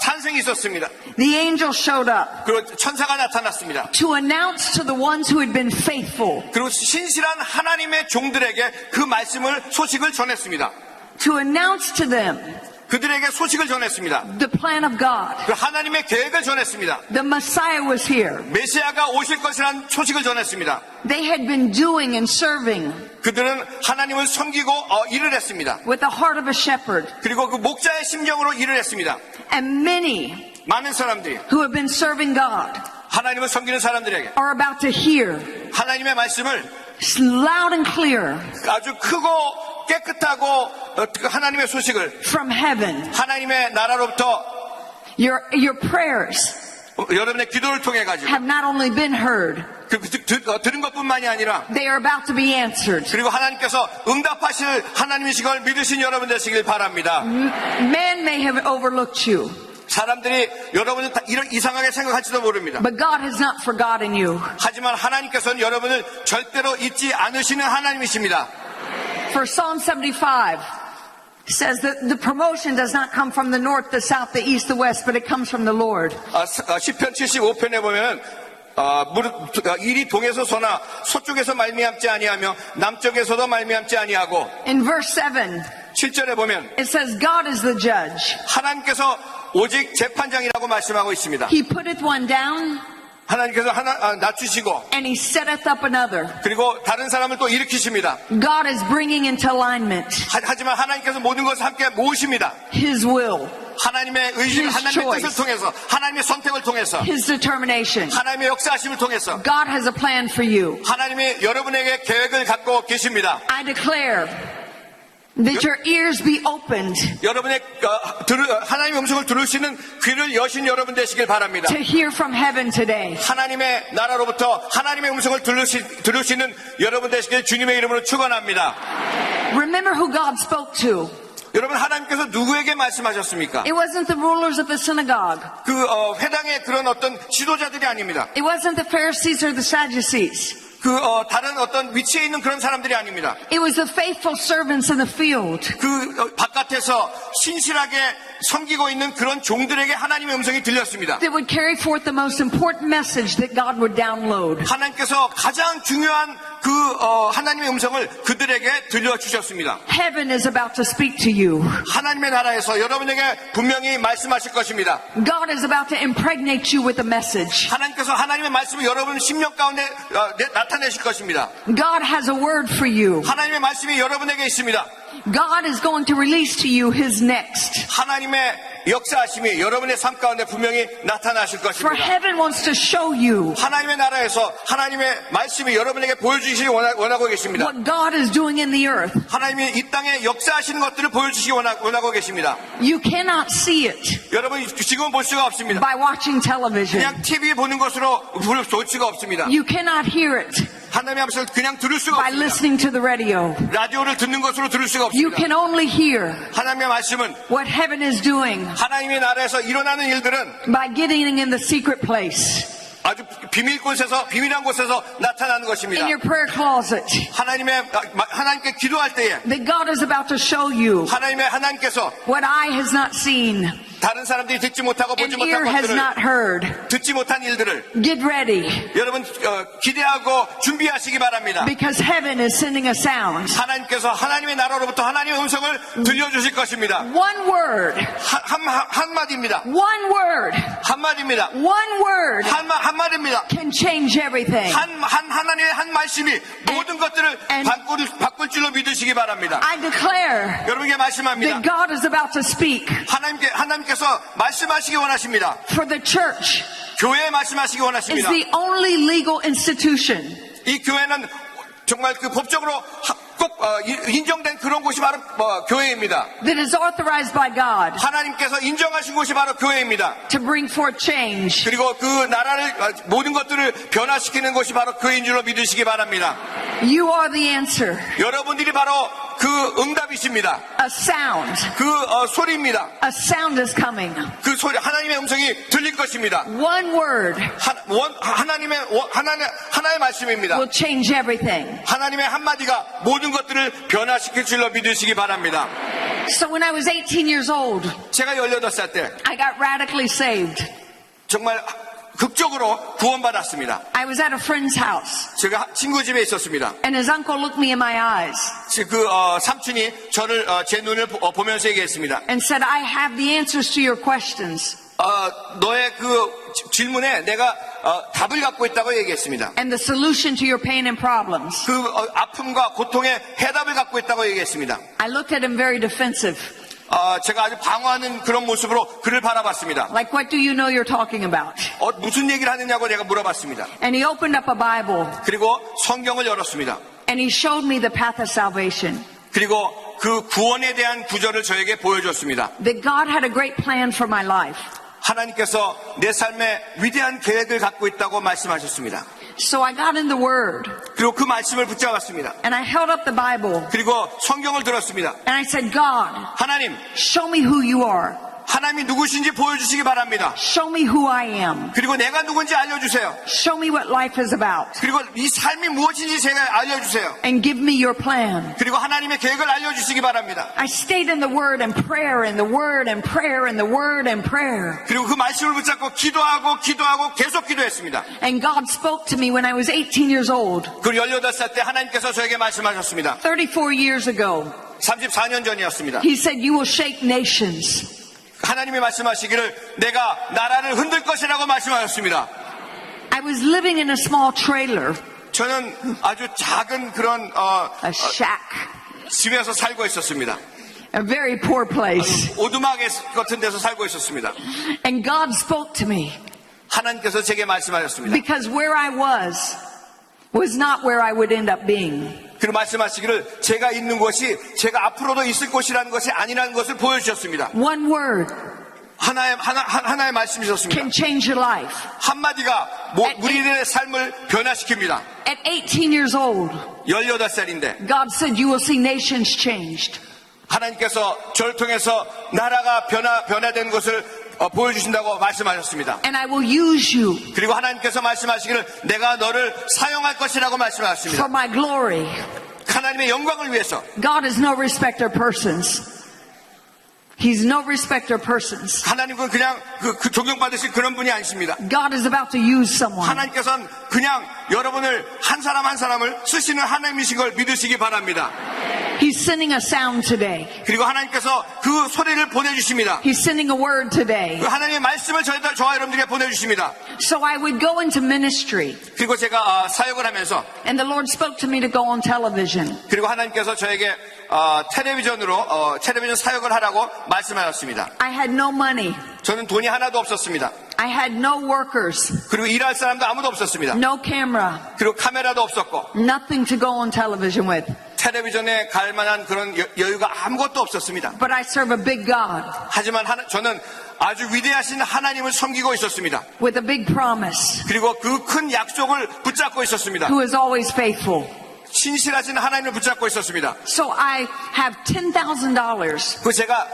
[SPEAKER 7] 탄생이 있었습니다.
[SPEAKER 6] The angel showed up
[SPEAKER 7] 그리고 천사가 나타났습니다.
[SPEAKER 6] to announce to the ones who had been faithful,
[SPEAKER 7] 그리고 신실한 하나님의 종들에게 그 소식을 전했습니다.
[SPEAKER 6] to announce to them
[SPEAKER 7] 그들에게 소식을 전했습니다.
[SPEAKER 6] The plan of God.
[SPEAKER 7] 그 하나님의 계획을 전했습니다.
[SPEAKER 6] The Messiah was here.
[SPEAKER 7] 메시아가 오실 것이라는 소식을 전했습니다.
[SPEAKER 6] They had been doing and serving
[SPEAKER 7] 그들은 하나님을 섬기고 일을 했습니다.
[SPEAKER 6] with the heart of a shepherd.
[SPEAKER 7] 그리고 그 목자의 심정으로 일을 했습니다.
[SPEAKER 6] And many
[SPEAKER 7] 많은 사람들이
[SPEAKER 6] who have been serving God
[SPEAKER 7] 하나님을 섬기는 사람들에게
[SPEAKER 6] are about to hear
[SPEAKER 7] 하나님의 말씀을
[SPEAKER 6] loud and clear
[SPEAKER 7] 아주 크고 깨끗하고 하나님의 소식을
[SPEAKER 6] from heaven.
[SPEAKER 7] 하나님의 나라로부터
[SPEAKER 6] Your prayers
[SPEAKER 7] 여러분의 기도를 통해 가지고
[SPEAKER 6] have not only been heard,
[SPEAKER 7] 들은 것뿐만이 아니라
[SPEAKER 6] they are about to be answered.
[SPEAKER 7] 그리고 하나님께서 응답하실 하나님이신 걸 믿으신 여러분 되시길 바랍니다.
[SPEAKER 6] Man may have overlooked you,
[SPEAKER 7] 사람들이 여러분을 이런 이상하게 생각할지도 모릅니다.
[SPEAKER 6] but God has not forgotten you.
[SPEAKER 7] 하지만 하나님께서는 여러분을 절대로 잊지 않으시는 하나님이십니다.
[SPEAKER 6] For Psalm 75 says that the promotion does not come from the north, the south, the east, the west, but it comes from the Lord.
[SPEAKER 7] 시편 75편에 보면은 일이 동에서 서나 서쪽에서 말미암지 아니하며 남쪽에서도 말미암지 아니하고
[SPEAKER 6] In verse 7,
[SPEAKER 7] 7절에 보면
[SPEAKER 6] it says God is the judge.
[SPEAKER 7] 하나님께서 오직 재판장이라고 말씀하고 있습니다.
[SPEAKER 6] He putteth one down
[SPEAKER 7] 하나님께서 하나 낮추시고
[SPEAKER 6] and he setteth up another.
[SPEAKER 7] 그리고 다른 사람을 또 일으키십니다.
[SPEAKER 6] God is bringing into alignment
[SPEAKER 7] 하지만 하나님께서 모든 것을 함께 모으십니다.
[SPEAKER 6] his will,
[SPEAKER 7] 하나님의 의지,
[SPEAKER 6] His
[SPEAKER 7] 하나님의
[SPEAKER 6] choice.
[SPEAKER 7] 뜻을 통해서, 하나님의 선택을 통해서,
[SPEAKER 6] his determination.
[SPEAKER 7] 하나님의 역사하심을 통해서
[SPEAKER 6] God has a plan for you.
[SPEAKER 7] 하나님이 여러분에게 계획을 갖고 계십니다.
[SPEAKER 6] I declare that your ears be opened
[SPEAKER 7] 여러분의 하나님의 음성을 들을 수 있는 귀를 여신 여러분 되시길 바랍니다.
[SPEAKER 6] to hear from heaven today.
[SPEAKER 7] 하나님의 나라로부터 하나님의 음성을 들을 수 있는 여러분 되시길 주님의 이름으로 축원합니다.
[SPEAKER 6] Remember who God spoke to.
[SPEAKER 7] 여러분 하나님께서 누구에게 말씀하셨습니까?
[SPEAKER 6] It wasn't the rulers of the synagogue.
[SPEAKER 7] 회당의 그런 어떤 지도자들이 아닙니다.
[SPEAKER 6] It wasn't the Pharisees or the Sadducees.
[SPEAKER 7] 다른 어떤 위치에 있는 그런 사람들이 아닙니다.
[SPEAKER 6] It was the faithful servants in the field.
[SPEAKER 7] 바깥에서 신실하게 섬기고 있는 그런 종들에게 하나님의 음성이 들렸습니다.
[SPEAKER 6] That would carry forth the most important message that God would download.
[SPEAKER 7] 하나님께서 가장 중요한 하나님의 음성을 그들에게 들려주셨습니다.
[SPEAKER 6] Heaven is about to speak to you.
[SPEAKER 7] 하나님의 나라에서 여러분에게 분명히 말씀하실 것입니다.
[SPEAKER 6] God is about to impregnate you with a message.
[SPEAKER 7] 하나님께서 하나님의 말씀을 여러분 심령 가운데 나타내실 것입니다.
[SPEAKER 6] God has a word for you.
[SPEAKER 7] 하나님의 말씀이 여러분에게 있습니다.
[SPEAKER 6] God is going to release to you his next.
[SPEAKER 7] 하나님의 역사하심이 여러분의 삶 가운데 분명히 나타나실
[SPEAKER 6] For
[SPEAKER 7] 것입니다.
[SPEAKER 6] heaven wants to show you
[SPEAKER 7] 하나님의 나라에서 하나님의 말씀이 여러분에게 보여주시기 원하고 계십니다.
[SPEAKER 6] what God is doing in the earth.
[SPEAKER 7] 하나님이 이 땅에 역사하시는 것들을 보여주시기 원하고 계십니다.
[SPEAKER 6] You cannot see it
[SPEAKER 7] 여러분 지금은 볼 수가 없습니다.
[SPEAKER 6] by watching television.
[SPEAKER 7] 그냥 TV 보는 것으로 볼 수가 없습니다.
[SPEAKER 6] You cannot hear it
[SPEAKER 7] 하나님의 말씀을 그냥 들을 수가
[SPEAKER 6] by
[SPEAKER 7] 없습니다.
[SPEAKER 6] listening to the radio.
[SPEAKER 7] 라디오를 듣는 것으로 들을 수가
[SPEAKER 6] You
[SPEAKER 7] 없습니다.
[SPEAKER 6] can only hear
[SPEAKER 7] 하나님의 말씀은
[SPEAKER 6] what heaven is doing
[SPEAKER 7] 하나님의 나라에서 일어나는 일들은
[SPEAKER 6] by getting in the secret place,
[SPEAKER 7] 아주 비밀한 곳에서 나타나는 것입니다.
[SPEAKER 6] in your prayer closet.
[SPEAKER 7] 하나님께 기도할 때에
[SPEAKER 6] That God is about to show you
[SPEAKER 7] 하나님께서
[SPEAKER 6] what eye has not seen
[SPEAKER 7] 다른 사람들이 듣지 못하고 보지
[SPEAKER 6] and ear
[SPEAKER 7] 못한
[SPEAKER 6] has
[SPEAKER 7] 것들을
[SPEAKER 6] not heard.
[SPEAKER 7] 듣지 못한 일들을
[SPEAKER 6] Get ready,
[SPEAKER 7] 여러분 기대하고 준비하시기 바랍니다.
[SPEAKER 6] because heaven is sending a sound.
[SPEAKER 7] 하나님께서 하나님의 나라로부터 하나님의 음성을 들려주실 것입니다.
[SPEAKER 6] One word,
[SPEAKER 7] 한마디입니다.
[SPEAKER 6] one word,
[SPEAKER 7] 한마디입니다.
[SPEAKER 6] one word
[SPEAKER 7] 한마디입니다.
[SPEAKER 6] can change everything.
[SPEAKER 7] 하나님의 한 말씀이 모든 것들을 바꿀 줄로 믿으시기 바랍니다.
[SPEAKER 6] I declare
[SPEAKER 7] 여러분에게 말씀합니다.
[SPEAKER 6] that God is about to speak
[SPEAKER 7] 하나님께서 말씀하시기 원하십니다.
[SPEAKER 6] for the church.
[SPEAKER 7] 교회에 말씀하시기
[SPEAKER 6] Is
[SPEAKER 7] 원하십니다.
[SPEAKER 6] the only legal institution
[SPEAKER 7] 이 교회는 정말 법적으로 꼭 인정된 그런 곳이 바로 교회입니다.
[SPEAKER 6] that is authorized by God
[SPEAKER 7] 하나님께서 인정하신 곳이 바로 교회입니다.
[SPEAKER 6] to bring forth change.
[SPEAKER 7] 그리고 그 나라를 모든 것들을 변화시키는 곳이 바로 교회인 줄로 믿으시기 바랍니다.
[SPEAKER 6] You are the answer.
[SPEAKER 7] 여러분들이 바로 그 응답이십니다.
[SPEAKER 6] A sound.
[SPEAKER 7] 그 소리입니다.
[SPEAKER 6] A sound is coming.
[SPEAKER 7] 그 소리 하나님의 음성이 들릴 것입니다.
[SPEAKER 6] One word
[SPEAKER 7] 하나의 말씀입니다.
[SPEAKER 6] will change everything.
[SPEAKER 7] 하나님의 한마디가 모든 것들을 변화시킬 줄로 믿으시기 바랍니다.
[SPEAKER 6] So when I was 18 years old,
[SPEAKER 7] 제가 18살 때
[SPEAKER 6] I got radically saved.
[SPEAKER 7] 정말 극적으로 구원받았습니다.
[SPEAKER 6] I was at a friend's house,
[SPEAKER 7] 제가 친구 집에 있었습니다.
[SPEAKER 6] and his uncle looked me in my eyes
[SPEAKER 7] 삼촌이 저를 제 눈을 보면서 얘기했습니다.
[SPEAKER 6] and said, I have the answers to your questions
[SPEAKER 7] 너의 그 질문에 내가 답을 갖고 있다고 얘기했습니다.
[SPEAKER 6] and the solution to your pain and problems.
[SPEAKER 7] 그 아픔과 고통의 해답을 갖고 있다고 얘기했습니다.
[SPEAKER 6] I looked at him very defensive.
[SPEAKER 7] 제가 아주 방어하는 그런 모습으로 그를 바라봤습니다.
[SPEAKER 6] Like, what do you know you're talking about?
[SPEAKER 7] 무슨 얘기를 하느냐고 내가 물어봤습니다.
[SPEAKER 6] And he opened up a Bible
[SPEAKER 7] 그리고 성경을 열었습니다.
[SPEAKER 6] and he showed me the path of salvation.
[SPEAKER 7] 그리고 그 구원에 대한 구절을 저에게 보여줬습니다.
[SPEAKER 6] That God had a great plan for my life.
[SPEAKER 7] 하나님께서 내 삶에 위대한 계획을 갖고 있다고 말씀하셨습니다.
[SPEAKER 6] So I got in the Word
[SPEAKER 7] 그리고 그 말씀을 붙잡았습니다.
[SPEAKER 6] and I held up the Bible
[SPEAKER 7] 그리고 성경을 들었습니다.
[SPEAKER 6] and I said, God,
[SPEAKER 7] 하나님,
[SPEAKER 6] show me who you are.
[SPEAKER 7] 하나님이 누구신지 보여주시기 바랍니다.
[SPEAKER 6] Show me who I am.
[SPEAKER 7] 그리고 내가 누군지 알려주세요.
[SPEAKER 6] Show me what life is about.
[SPEAKER 7] 그리고 이 삶이 무엇인지 제가 알려주세요.
[SPEAKER 6] And give me your plan.
[SPEAKER 7] 그리고 하나님의 계획을 알려주시기 바랍니다.
[SPEAKER 6] I stayed in the Word and prayer and the Word and prayer and the Word and prayer.
[SPEAKER 7] 그리고 그 말씀을 붙잡고 기도하고 계속 기도했습니다.
[SPEAKER 6] And God spoke to me when I was 18 years old.
[SPEAKER 7] 그리고 18살 때 하나님께서 저에게 말씀하셨습니다.
[SPEAKER 6] 34 years ago.
[SPEAKER 7] 34년 전이었습니다.
[SPEAKER 6] He said, you will shake nations.
[SPEAKER 7] 하나님이 말씀하시기를 내가 나라를 흔들 것이라고 말씀하셨습니다.
[SPEAKER 6] I was living in a small trailer,
[SPEAKER 7] 저는 아주 작은 그런
[SPEAKER 6] a shack,
[SPEAKER 7] 집에서 살고 있었습니다.
[SPEAKER 6] a very poor place.
[SPEAKER 7] 오두막 같은 데서 살고 있었습니다.
[SPEAKER 6] And God spoke to me
[SPEAKER 7] 하나님께서 제게 말씀하셨습니다.
[SPEAKER 6] because where I was not where I would end up being.
[SPEAKER 7] 그리고 말씀하시기를 제가 있는 곳이 제가 앞으로도 있을 곳이라는 것이 아니라는 것을 보여주셨습니다.
[SPEAKER 6] One word
[SPEAKER 7] 하나의 말씀이셨습니다.
[SPEAKER 6] can change your life.
[SPEAKER 7] 한마디가 우리들의 삶을 변화시킵니다.
[SPEAKER 6] At 18 years old,
[SPEAKER 7] 18살인데
[SPEAKER 6] God said, you will see nations changed.
[SPEAKER 7] 하나님께서 저를 통해서 나라가 변화된 것을 보여주신다고 말씀하셨습니다.
[SPEAKER 6] And I will use you
[SPEAKER 7] 그리고 하나님께서 말씀하시기를 내가 너를 사용할 것이라고 말씀하셨습니다.
[SPEAKER 6] for my glory.
[SPEAKER 7] 하나님의 영광을 위해서.
[SPEAKER 6] God is no respecter of persons. He's no respecter of persons.
[SPEAKER 7] 하나님은 그냥 그 존경받으실 그런 분이 아니십니다.
[SPEAKER 6] God is about to use someone.
[SPEAKER 7] 하나님께서는 그냥 여러분을 한 사람 한 사람을 쓰시는 하나님이신 걸 믿으시기 바랍니다.
[SPEAKER 6] He's sending a sound today.
[SPEAKER 7] 그리고 하나님께서 그 소리를 보내주십니다.
[SPEAKER 6] He's sending a word today.
[SPEAKER 7] 그 하나님의 말씀을 저와 여러분들에게 보내주십니다.
[SPEAKER 6] So I would go into ministry.
[SPEAKER 7] 그리고 제가 사역을 하면서
[SPEAKER 6] And the Lord spoke to me to go on television.
[SPEAKER 7] 그리고 하나님께서 저에게 텔레비전 사역을 하라고 말씀하셨습니다.
[SPEAKER 6] I had no money.
[SPEAKER 7] 저는 돈이 하나도 없었습니다.
[SPEAKER 6] I had no workers.
[SPEAKER 7] 그리고 일할 사람도 아무도 없었습니다.
[SPEAKER 6] No camera.
[SPEAKER 7] 그리고 카메라도 없었고
[SPEAKER 6] Nothing to go on television with.
[SPEAKER 7] 텔레비전에 갈 만한 그런 여유가 아무것도 없었습니다.
[SPEAKER 6] But I serve a big God
[SPEAKER 7] 하지만 저는 아주 위대하신 하나님을 섬기고 있었습니다.
[SPEAKER 6] with a big promise
[SPEAKER 7] 그리고 그 큰 약속을 붙잡고 있었습니다.
[SPEAKER 6] who is always faithful.
[SPEAKER 7] 신실하신 하나님을 붙잡고 있었습니다.
[SPEAKER 6] So I have $10,000
[SPEAKER 7] 그 제가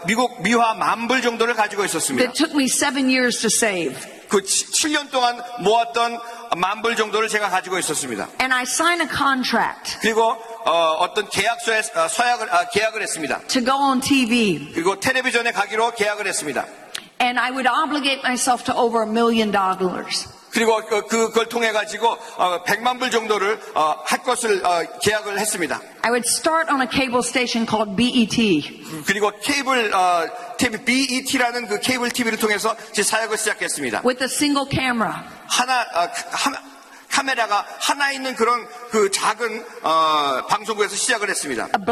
[SPEAKER 7] 미국 미화 10,000불 정도를 가지고 있었습니다.
[SPEAKER 6] that took me 7 years to save.
[SPEAKER 7] 그 7년 동안 모았던 10,000불 정도를 제가 가지고 있었습니다.
[SPEAKER 6] And I signed a contract
[SPEAKER 7] 그리고 어떤 계약서에 계약을 했습니다.
[SPEAKER 6] to go on TV.
[SPEAKER 7] 그리고 텔레비전에 가기로 계약을 했습니다.
[SPEAKER 6] And I would obligate myself to over $1 million.
[SPEAKER 7] 그리고 그걸 통해 가지고 100만 불 정도를 할 것을 계약을 했습니다.
[SPEAKER 6] I would start on a cable station called BET.
[SPEAKER 7] 그리고 케이블 TV BET라는 그 케이블 TV를 통해서 제 사역을 시작했습니다.
[SPEAKER 6] with a single camera.
[SPEAKER 7] 카메라가 하나 있는 그런 그 작은 방송국에서 시작을 했습니다.
[SPEAKER 6] A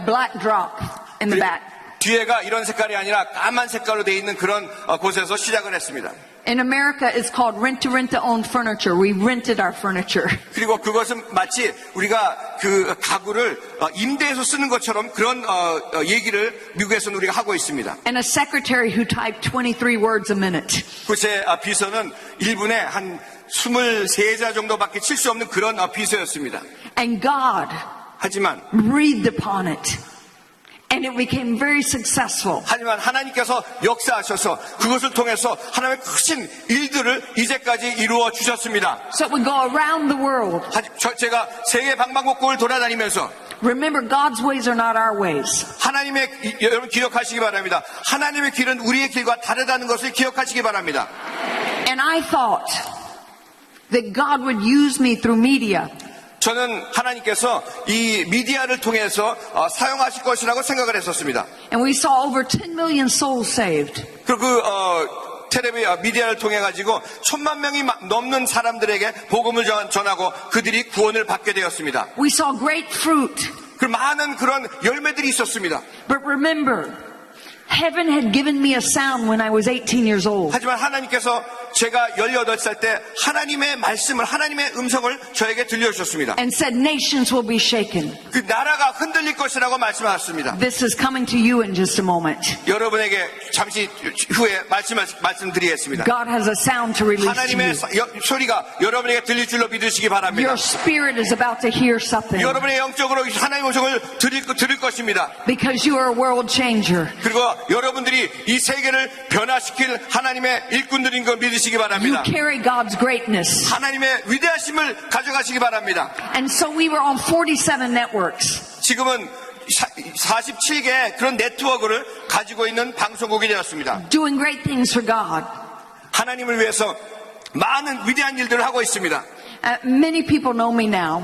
[SPEAKER 6] black drop in the back.
[SPEAKER 7] 뒤에가 이런 색깔이 아니라 까만 색깔로 되어 있는 그런 곳에서 시작을 했습니다.
[SPEAKER 6] In America, it's called rent-to-own furniture. We rented our furniture.
[SPEAKER 7] 그리고 그것은 마치 우리가 그 가구를 임대해서 쓰는 것처럼 그런 얘기를 미국에서는 우리가 하고 있습니다.
[SPEAKER 6] And a secretary who typed 23 words a minute.
[SPEAKER 7] 그 제 비서는 1분에 한 23자 정도밖에 칠 수 없는 그런 비서였습니다.
[SPEAKER 6] And God
[SPEAKER 7] 하지만
[SPEAKER 6] breathed upon it. And it became very successful.
[SPEAKER 7] 하지만 하나님께서 역사하셔서 그것을 통해서 하나님의 크신 일들을 이제까지 이루어 주셨습니다.
[SPEAKER 6] So it would go around the world,
[SPEAKER 7] 제가 세계 방방곡곡을 돌아다니면서
[SPEAKER 6] Remember, God's ways are not our ways.
[SPEAKER 7] 여러분 기억하시기 바랍니다. 하나님의 길은 우리의 길과 다르다는 것을 기억하시기 바랍니다.
[SPEAKER 6] And I thought that God would use me through media
[SPEAKER 7] 저는 하나님께서 이 미디어를 통해서 사용하실 것이라고 생각을 했었습니다.
[SPEAKER 6] and we saw over 10 million souls saved.
[SPEAKER 7] 그리고 미디어를 통해 가지고 1,000만 명이 넘는 사람들에게 복음을 전하고 그들이 구원을 받게 되었습니다.
[SPEAKER 6] We saw great fruit.
[SPEAKER 7] 그 많은 그런 열매들이 있었습니다.
[SPEAKER 6] But remember, heaven had given me a sound when I was 18 years old.
[SPEAKER 7] 하지만 하나님께서 제가 18살 때 하나님의 말씀을, 하나님의 음성을 저에게 들려주셨습니다.
[SPEAKER 6] And said nations will be shaken.
[SPEAKER 7] 그 나라가 흔들릴 것이라고 말씀하셨습니다.
[SPEAKER 6] This is coming to you in just a moment.
[SPEAKER 7] 여러분에게 잠시 후에 말씀드리겠습니다.
[SPEAKER 6] God has a sound to release to
[SPEAKER 7] 하나님의
[SPEAKER 6] you.
[SPEAKER 7] 소리가 여러분에게 들릴 줄로 믿으시기 바랍니다.
[SPEAKER 6] Your spirit is about to hear something
[SPEAKER 7] 여러분의 영적으로 하나님의 음성을 들을 것입니다.
[SPEAKER 6] because you are a world changer.
[SPEAKER 7] 그리고 여러분들이 이 세계를 변화시킬 하나님의 일꾼들인 걸 믿으시기
[SPEAKER 6] You
[SPEAKER 7] 바랍니다.
[SPEAKER 6] carry God's greatness.
[SPEAKER 7] 하나님의 위대하심을 가져가시기 바랍니다.
[SPEAKER 6] And so we were on 47 networks.
[SPEAKER 7] 지금은 47개 그런 네트워크를 가지고 있는 방송국이 되었습니다.
[SPEAKER 6] Doing great things for God.
[SPEAKER 7] 하나님을 위해서 많은 위대한 일들을 하고 있습니다.
[SPEAKER 6] Many people know me now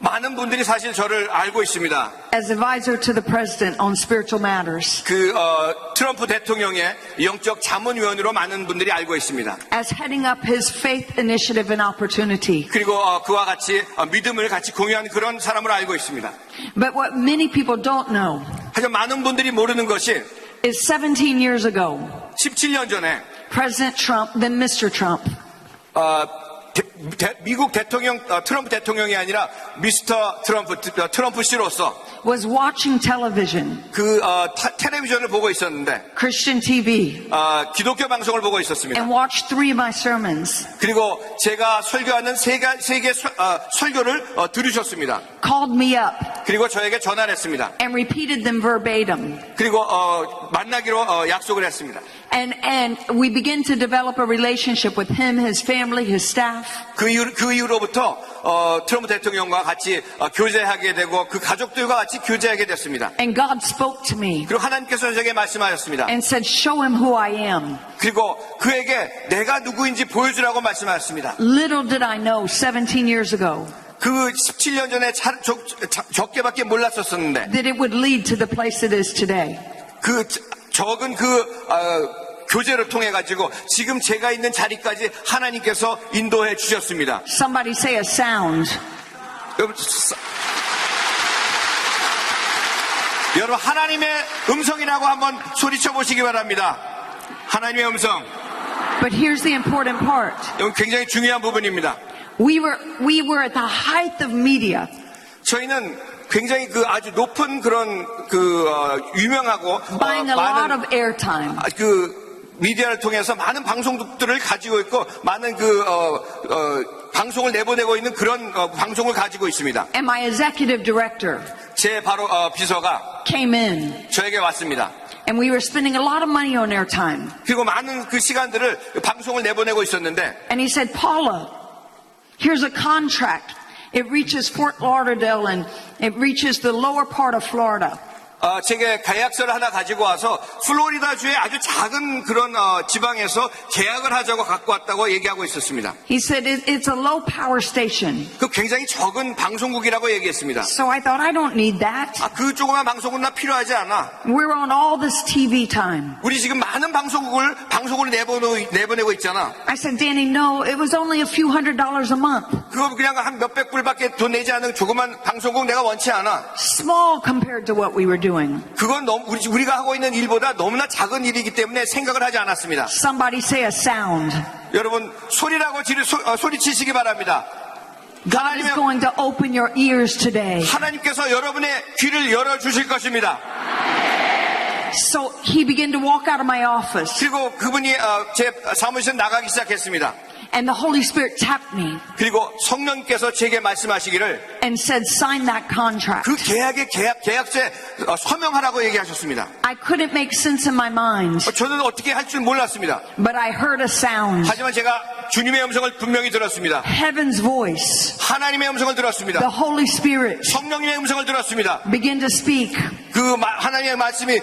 [SPEAKER 7] 많은 분들이 사실 저를 알고 있습니다.
[SPEAKER 6] as advisor to the president on spiritual matters,
[SPEAKER 7] 트럼프 대통령의 영적 자문위원으로 많은 분들이 알고 있습니다.
[SPEAKER 6] as heading up his faith initiative and opportunity.
[SPEAKER 7] 그리고 그와 같이 믿음을 같이 공유하는 그런 사람으로 알고 있습니다.
[SPEAKER 6] But what many people don't know
[SPEAKER 7] 하지만 많은 분들이 모르는 것이
[SPEAKER 6] is 17 years ago,
[SPEAKER 7] 17년 전에
[SPEAKER 6] President Trump, then Mr. Trump,
[SPEAKER 7] 미국 대통령 트럼프 대통령이 아니라 미스터 트럼프 씨로서
[SPEAKER 6] was watching television,
[SPEAKER 7] 텔레비전을 보고 있었는데
[SPEAKER 6] Christian TV,
[SPEAKER 7] 기독교 방송을 보고 있었습니다.
[SPEAKER 6] and watched 3 of my sermons,
[SPEAKER 7] 그리고 제가 설교하는 세 개 설교를 들으셨습니다.
[SPEAKER 6] called me up
[SPEAKER 7] 그리고 저에게 전화를 했습니다.
[SPEAKER 6] and repeated them verbatim.
[SPEAKER 7] 그리고 만나기로 약속을 했습니다.
[SPEAKER 6] And we began to develop a relationship with him, his family, his staff.
[SPEAKER 7] 그 이후로부터 트럼프 대통령과 같이 교제하게 되고 그 가족들과 같이 교제하게 됐습니다.
[SPEAKER 6] And God spoke to me
[SPEAKER 7] 그리고 하나님께서 저에게 말씀하셨습니다.
[SPEAKER 6] and said, show him who I am.
[SPEAKER 7] 그리고 그에게 내가 누구인지 보여주라고 말씀하셨습니다.
[SPEAKER 6] Little did I know 17 years ago
[SPEAKER 7] 그 17년 전에 적게밖에 몰랐었는데
[SPEAKER 6] that it would lead to the place it is today.
[SPEAKER 7] 그 적은 교제를 통해 가지고 지금 제가 있는 자리까지 하나님께서 인도해 주셨습니다.
[SPEAKER 6] Somebody say a sound.
[SPEAKER 7] 여러분 하나님의 음성이라고 한번 소리쳐 보시기 바랍니다. 하나님의 음성.
[SPEAKER 6] But here's the important part.
[SPEAKER 7] 이건 굉장히 중요한 부분입니다.
[SPEAKER 6] We were at the height of media.
[SPEAKER 7] 저희는 굉장히 아주 높은 그런 유명하고
[SPEAKER 6] Buying a lot of airtime.
[SPEAKER 7] 미디어를 통해서 많은 방송국들을 가지고 있고 많은 방송을 내보내고 있는 그런 방송을 가지고 있습니다.
[SPEAKER 6] And my executive director
[SPEAKER 7] 제 바로 비서가
[SPEAKER 6] came in
[SPEAKER 7] 저에게 왔습니다.
[SPEAKER 6] and we were spending a lot of money on airtime.
[SPEAKER 7] 그리고 많은 그 시간들을 방송을 내보내고 있었는데
[SPEAKER 6] And he said, Paula, here's a contract. It reaches Fort Lauderdale and it reaches the lower part of Florida.
[SPEAKER 7] 제게 계약서를 하나 가지고 와서 플로리다주의 아주 작은 그런 지방에서 계약을 하자고 갖고 왔다고 얘기하고 있었습니다.
[SPEAKER 6] He said, it's a low power station.
[SPEAKER 7] 그 굉장히 적은 방송국이라고 얘기했습니다.
[SPEAKER 6] So I thought, I don't need that.
[SPEAKER 7] 그 조그만 방송은 나 필요하지 않아.
[SPEAKER 6] We're on all this TV time.
[SPEAKER 7] 우리 지금 많은 방송을 내보내고 있잖아.
[SPEAKER 6] I said, Danny, no, it was only a few $100s a month.
[SPEAKER 7] 그거 그냥 한 몇백 불밖에 돈 내지 않은 조그만 방송국 내가 원치 않아.
[SPEAKER 6] Small compared to what we were doing.
[SPEAKER 7] 그건 우리가 하고 있는 일보다 너무나 작은 일이기 때문에 생각을 하지 않았습니다.
[SPEAKER 6] Somebody say a sound.
[SPEAKER 7] 여러분 소리라고 소리치시기 바랍니다.
[SPEAKER 6] God is going to open your ears today.
[SPEAKER 7] 하나님께서 여러분의 귀를 열어주실 것입니다.
[SPEAKER 6] So he began to walk out of my office.
[SPEAKER 7] 그리고 그분이 제 사무실에 나가기 시작했습니다.
[SPEAKER 6] And the Holy Spirit tapped me
[SPEAKER 7] 그리고 성령께서 제게 말씀하시기를
[SPEAKER 6] and said, sign that contract.
[SPEAKER 7] 그 계약서에 서명하라고 얘기하셨습니다.
[SPEAKER 6] I couldn't make sense in my mind,
[SPEAKER 7] 저는 어떻게 할 줄 몰랐습니다.
[SPEAKER 6] but I heard a sound.
[SPEAKER 7] 하지만 제가 주님의 음성을 분명히 들었습니다.
[SPEAKER 6] Heaven's voice,
[SPEAKER 7] 하나님의 음성을
[SPEAKER 6] the
[SPEAKER 7] 들었습니다.
[SPEAKER 6] Holy Spirit
[SPEAKER 7] 성령님의 음성을 들었습니다.
[SPEAKER 6] begin to speak
[SPEAKER 7] 하나님의 말씀이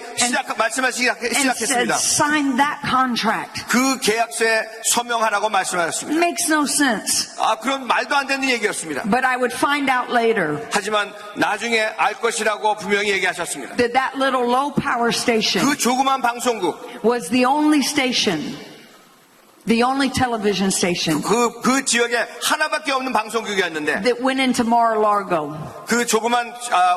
[SPEAKER 7] 말씀하시기
[SPEAKER 6] and said,
[SPEAKER 7] 시작했습니다.
[SPEAKER 6] sign that contract.
[SPEAKER 7] 그 계약서에 서명하라고 말씀하셨습니다.
[SPEAKER 6] Makes no sense.
[SPEAKER 7] 그런 말도 안 되는 얘기였습니다.
[SPEAKER 6] But I would find out later
[SPEAKER 7] 하지만 나중에 알 것이라고 분명히 얘기하셨습니다.
[SPEAKER 6] that that little low power station
[SPEAKER 7] 그 조그만 방송국,
[SPEAKER 6] was the only station, the only television station
[SPEAKER 7] 그 지역에 하나밖에 없는 방송국이었는데
[SPEAKER 6] that went into Mar-a-Lago.
[SPEAKER 7] 그 조그만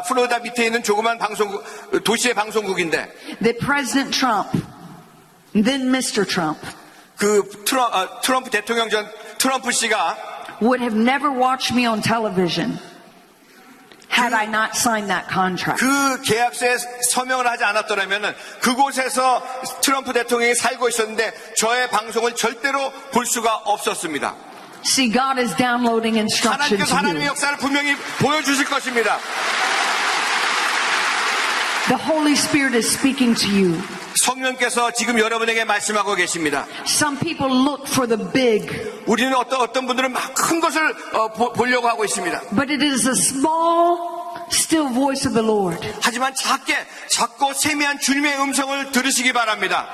[SPEAKER 7] 플로리다 밑에 있는 조그만 방송국, 도시의 방송국인데
[SPEAKER 6] That President Trump, then Mr. Trump,
[SPEAKER 7] 그 트럼프 대통령 전 트럼프 씨가
[SPEAKER 6] would have never watched me on television had I not signed that contract.
[SPEAKER 7] 그 계약서에 서명을 하지 않았더라면 그곳에서 트럼프 대통령이 살고 있었는데 저의 방송을 절대로 볼 수가 없었습니다.
[SPEAKER 6] See, God is downloading instruction
[SPEAKER 7] 하나님께서
[SPEAKER 6] to
[SPEAKER 7] 하나님의
[SPEAKER 6] you.
[SPEAKER 7] 역사를 분명히 보여주실 것입니다.
[SPEAKER 6] The Holy Spirit is speaking to you.
[SPEAKER 7] 성령께서 지금 여러분에게 말씀하고 계십니다.
[SPEAKER 6] Some people look for the big,
[SPEAKER 7] 우리는 어떤 분들은 막 큰 것을 보려고 하고 있습니다.
[SPEAKER 6] but it is the small, still voice of the Lord.
[SPEAKER 7] 하지만 작고 세미한 주님의 음성을 들으시기 바랍니다.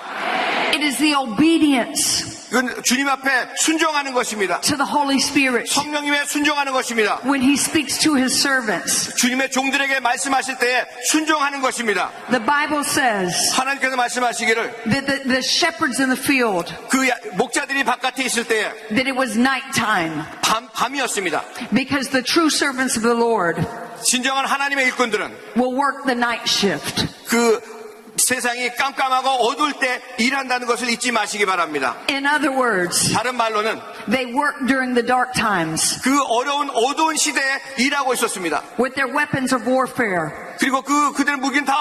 [SPEAKER 6] It is the obedience
[SPEAKER 7] 이건 주님 앞에 순종하는 것입니다.
[SPEAKER 6] to the Holy Spirit
[SPEAKER 7] 성령님의 순종하는 것입니다.
[SPEAKER 6] when He speaks to His servants.
[SPEAKER 7] 주님의 종들에게 말씀하실 때에 순종하는 것입니다.
[SPEAKER 6] The Bible says
[SPEAKER 7] 하나님께서 말씀하시기를
[SPEAKER 6] that the shepherds in the field,
[SPEAKER 7] 그 목자들이 바깥에 있을 때에
[SPEAKER 6] that it was nighttime
[SPEAKER 7] 밤이었습니다.
[SPEAKER 6] because the true servants of the Lord
[SPEAKER 7] 진정한 하나님의 일꾼들은
[SPEAKER 6] will work the night shift.
[SPEAKER 7] 그 세상이 깜깜하고 어두울 때 일한다는 것을 잊지 마시기 바랍니다.
[SPEAKER 6] In other words,
[SPEAKER 7] 다른 말로는
[SPEAKER 6] they work during the dark times
[SPEAKER 7] 그 어려운 어두운 시대에 일하고 있었습니다.
[SPEAKER 6] with their weapons of warfare,
[SPEAKER 7] 그리고 그들의 무기는 다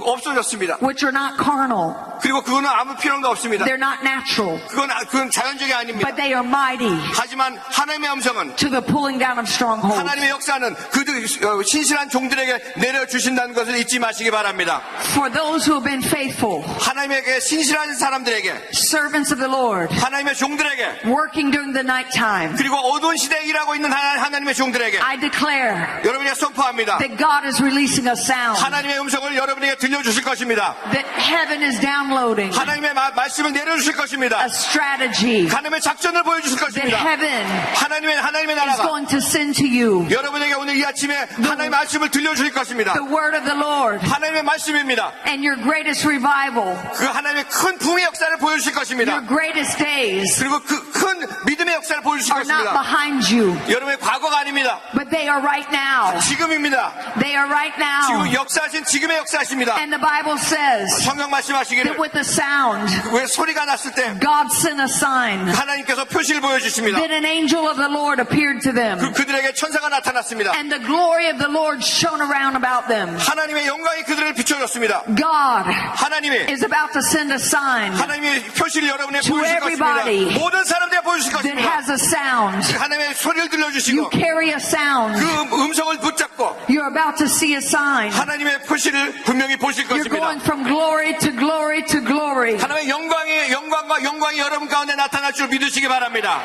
[SPEAKER 7] 없어졌습니다.
[SPEAKER 6] which are not carnal.
[SPEAKER 7] 그리고 그거는 아무 필요도 없습니다.
[SPEAKER 6] They're not natural,
[SPEAKER 7] 그건 자연적이 아닙니다.
[SPEAKER 6] but they are mighty
[SPEAKER 7] 하지만 하나님의 음성은
[SPEAKER 6] to the pulling down of strongholds.
[SPEAKER 7] 하나님의 역사는 그들 신실한 종들에게 내려주신다는 것을 잊지 마시기 바랍니다.
[SPEAKER 6] For those who have been faithful,
[SPEAKER 7] 하나님에게 신실한 사람들에게
[SPEAKER 6] servants of the Lord,
[SPEAKER 7] 하나님의 종들에게
[SPEAKER 6] working during the night time,
[SPEAKER 7] 그리고 어두운 시대에 일하고 있는 하나님의 종들에게
[SPEAKER 6] I declare
[SPEAKER 7] 여러분에게 선포합니다.
[SPEAKER 6] that God is releasing a sound,
[SPEAKER 7] 하나님의 음성을 여러분에게 들려주실 것입니다.
[SPEAKER 6] that heaven is downloading
[SPEAKER 7] 하나님의 말씀을 내려주실 것입니다.
[SPEAKER 6] a strategy
[SPEAKER 7] 하나님의 작전을 보여주실
[SPEAKER 6] that
[SPEAKER 7] 것입니다.
[SPEAKER 6] heaven
[SPEAKER 7] 하나님의
[SPEAKER 6] is
[SPEAKER 7] 나라가
[SPEAKER 6] going to send to you.
[SPEAKER 7] 여러분에게 오늘 이 아침에 하나님의 말씀을 들려주실 것입니다.
[SPEAKER 6] The word of the Lord
[SPEAKER 7] 하나님의 말씀입니다.
[SPEAKER 6] and your greatest revival,
[SPEAKER 7] 그 하나님의 큰 부흥의 역사를 보여주실 것입니다.
[SPEAKER 6] your greatest days
[SPEAKER 7] 그리고 그 큰 믿음의 역사를 보여주실
[SPEAKER 6] are not
[SPEAKER 7] 것입니다.
[SPEAKER 6] behind you,
[SPEAKER 7] 여러분의 과거가 아닙니다.
[SPEAKER 6] but they are right now.
[SPEAKER 7] 지금입니다.
[SPEAKER 6] They are right
[SPEAKER 7] 지금
[SPEAKER 6] now.
[SPEAKER 7] 역사하신 지금의 역사하십니다.
[SPEAKER 6] And the Bible says
[SPEAKER 7] 성경 말씀하시기를
[SPEAKER 6] that with the sound,
[SPEAKER 7] 왜 소리가 났을 때
[SPEAKER 6] God sent a sign
[SPEAKER 7] 하나님께서 표시를 보여주십니다.
[SPEAKER 6] that an angel of the Lord appeared to them,
[SPEAKER 7] 그들에게 천사가 나타났습니다.
[SPEAKER 6] and the glory of the Lord shone around about them.
[SPEAKER 7] 하나님의 영광이 그들을 비춰줬습니다.
[SPEAKER 6] God
[SPEAKER 7] 하나님이
[SPEAKER 6] is about to send a sign
[SPEAKER 7] 하나님의 표시를 여러분에게
[SPEAKER 6] to
[SPEAKER 7] 보여주실
[SPEAKER 6] everybody
[SPEAKER 7] 것입니다. 모든 사람들에게 보여주실
[SPEAKER 6] that
[SPEAKER 7] 것입니다.
[SPEAKER 6] has a sound.
[SPEAKER 7] 하나님의 소리를
[SPEAKER 6] You
[SPEAKER 7] 들려주시고
[SPEAKER 6] carry a sound.
[SPEAKER 7] 그 음성을 붙잡고
[SPEAKER 6] You're about to see a sign.
[SPEAKER 7] 하나님의 표시를 분명히 보실
[SPEAKER 6] You're
[SPEAKER 7] 것입니다.
[SPEAKER 6] going from glory to glory to glory.
[SPEAKER 7] 하나님의 영광이 여러분 가운데 나타날 줄 믿으시기 바랍니다.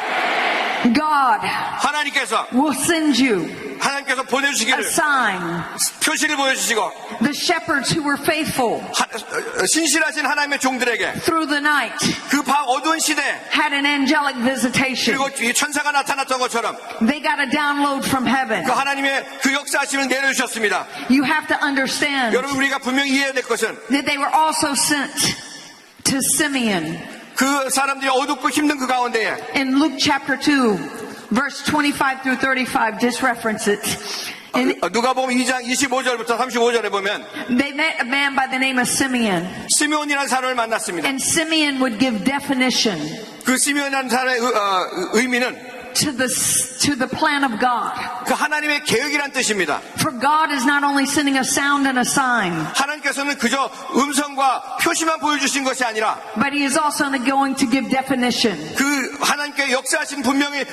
[SPEAKER 6] God
[SPEAKER 7] 하나님께서
[SPEAKER 6] will send you
[SPEAKER 7] 하나님께서
[SPEAKER 6] a
[SPEAKER 7] 보내주시기를
[SPEAKER 6] sign.
[SPEAKER 7] 표시를 보여주시고
[SPEAKER 6] The shepherds who were faithful
[SPEAKER 7] 신실하신 하나님의 종들에게
[SPEAKER 6] through the night
[SPEAKER 7] 그 밤 어두운 시대
[SPEAKER 6] had an angelic visitation.
[SPEAKER 7] 그리고 이 천사가 나타났던 것처럼
[SPEAKER 6] They got a download from heaven.
[SPEAKER 7] 그 하나님의 그 역사하심을 내려주셨습니다.
[SPEAKER 6] You have to understand
[SPEAKER 7] 여러분 우리가 분명히 이해해야 될 것은
[SPEAKER 6] that they were also sent to Simeon.
[SPEAKER 7] 그 사람들이 어둡고 힘든 그 가운데에
[SPEAKER 6] In Luke chapter 2, verse 25 through 35, just reference it. And
[SPEAKER 7] 누가복음 2장 25절부터 35절에 보면
[SPEAKER 6] they met a man by the name of Simeon.
[SPEAKER 7] 시므온이라는 사람을 만났습니다.
[SPEAKER 6] And Simeon would give definition
[SPEAKER 7] 그 시므온이라는 사람의 의미는
[SPEAKER 6] to the plan of God.
[SPEAKER 7] 그 하나님의 계획이란 뜻입니다.
[SPEAKER 6] For God is not only sending a sound and a sign,
[SPEAKER 7] 하나님께서는 그저 음성과 표시만 보여주신 것이 아니라
[SPEAKER 6] but He is also going to give definition,
[SPEAKER 7] 그 하나님께 역사하신 분명히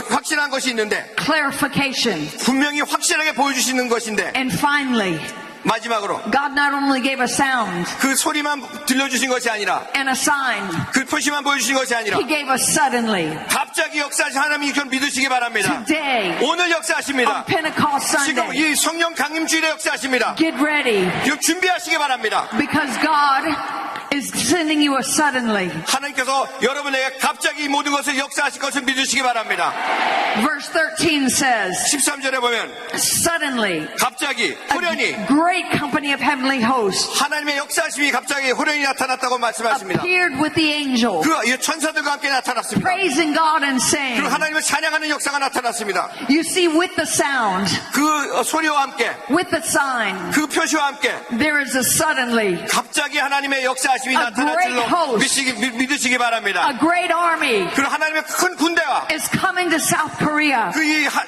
[SPEAKER 7] 확실한 것이 있는데
[SPEAKER 6] clarification,
[SPEAKER 7] 분명히 확실하게 보여주시는 것인데
[SPEAKER 6] and finally,
[SPEAKER 7] 마지막으로
[SPEAKER 6] God not only gave a sound
[SPEAKER 7] 그 소리만 들려주신 것이 아니라
[SPEAKER 6] and a sign,
[SPEAKER 7] 그 표시만 보여주신 것이 아니라
[SPEAKER 6] He gave us suddenly.
[SPEAKER 7] 갑자기 역사하신 하나님이 이걸 믿으시기 바랍니다.
[SPEAKER 6] Today,
[SPEAKER 7] 오늘
[SPEAKER 6] on
[SPEAKER 7] 역사하십니다.
[SPEAKER 6] Pentecost
[SPEAKER 7] 지금
[SPEAKER 6] Sunday,
[SPEAKER 7] 이 성령 강림주일에 역사하십니다.
[SPEAKER 6] get ready
[SPEAKER 7] 이거 준비하시기 바랍니다.
[SPEAKER 6] because God is sending you a suddenly.
[SPEAKER 7] 하나님께서 여러분에게 갑자기 이 모든 것을 역사하실 것을 믿으시기 바랍니다.
[SPEAKER 6] Verse 13 says,
[SPEAKER 7] 13절에 보면
[SPEAKER 6] suddenly,
[SPEAKER 7] 갑자기 호련히
[SPEAKER 6] a great company of heavenly hosts
[SPEAKER 7] 하나님의 역사하심이 갑자기 호련히 나타났다고 말씀하십니다.
[SPEAKER 6] appeared with the angel,
[SPEAKER 7] 그 천사들과 함께 나타났습니다.
[SPEAKER 6] praising God and saying,
[SPEAKER 7] 그리고 하나님을 찬양하는 역사가 나타났습니다.
[SPEAKER 6] you see, with the sound,
[SPEAKER 7] 그 소리와 함께
[SPEAKER 6] with the sign,
[SPEAKER 7] 그 표시와 함께
[SPEAKER 6] there is a suddenly,
[SPEAKER 7] 갑자기 하나님의 역사하심이
[SPEAKER 6] A
[SPEAKER 7] 나타날
[SPEAKER 6] great
[SPEAKER 7] 줄로
[SPEAKER 6] host.
[SPEAKER 7] 믿으시기 바랍니다.
[SPEAKER 6] a great army
[SPEAKER 7] 그리고 하나님의 큰 군대와
[SPEAKER 6] is coming to South Korea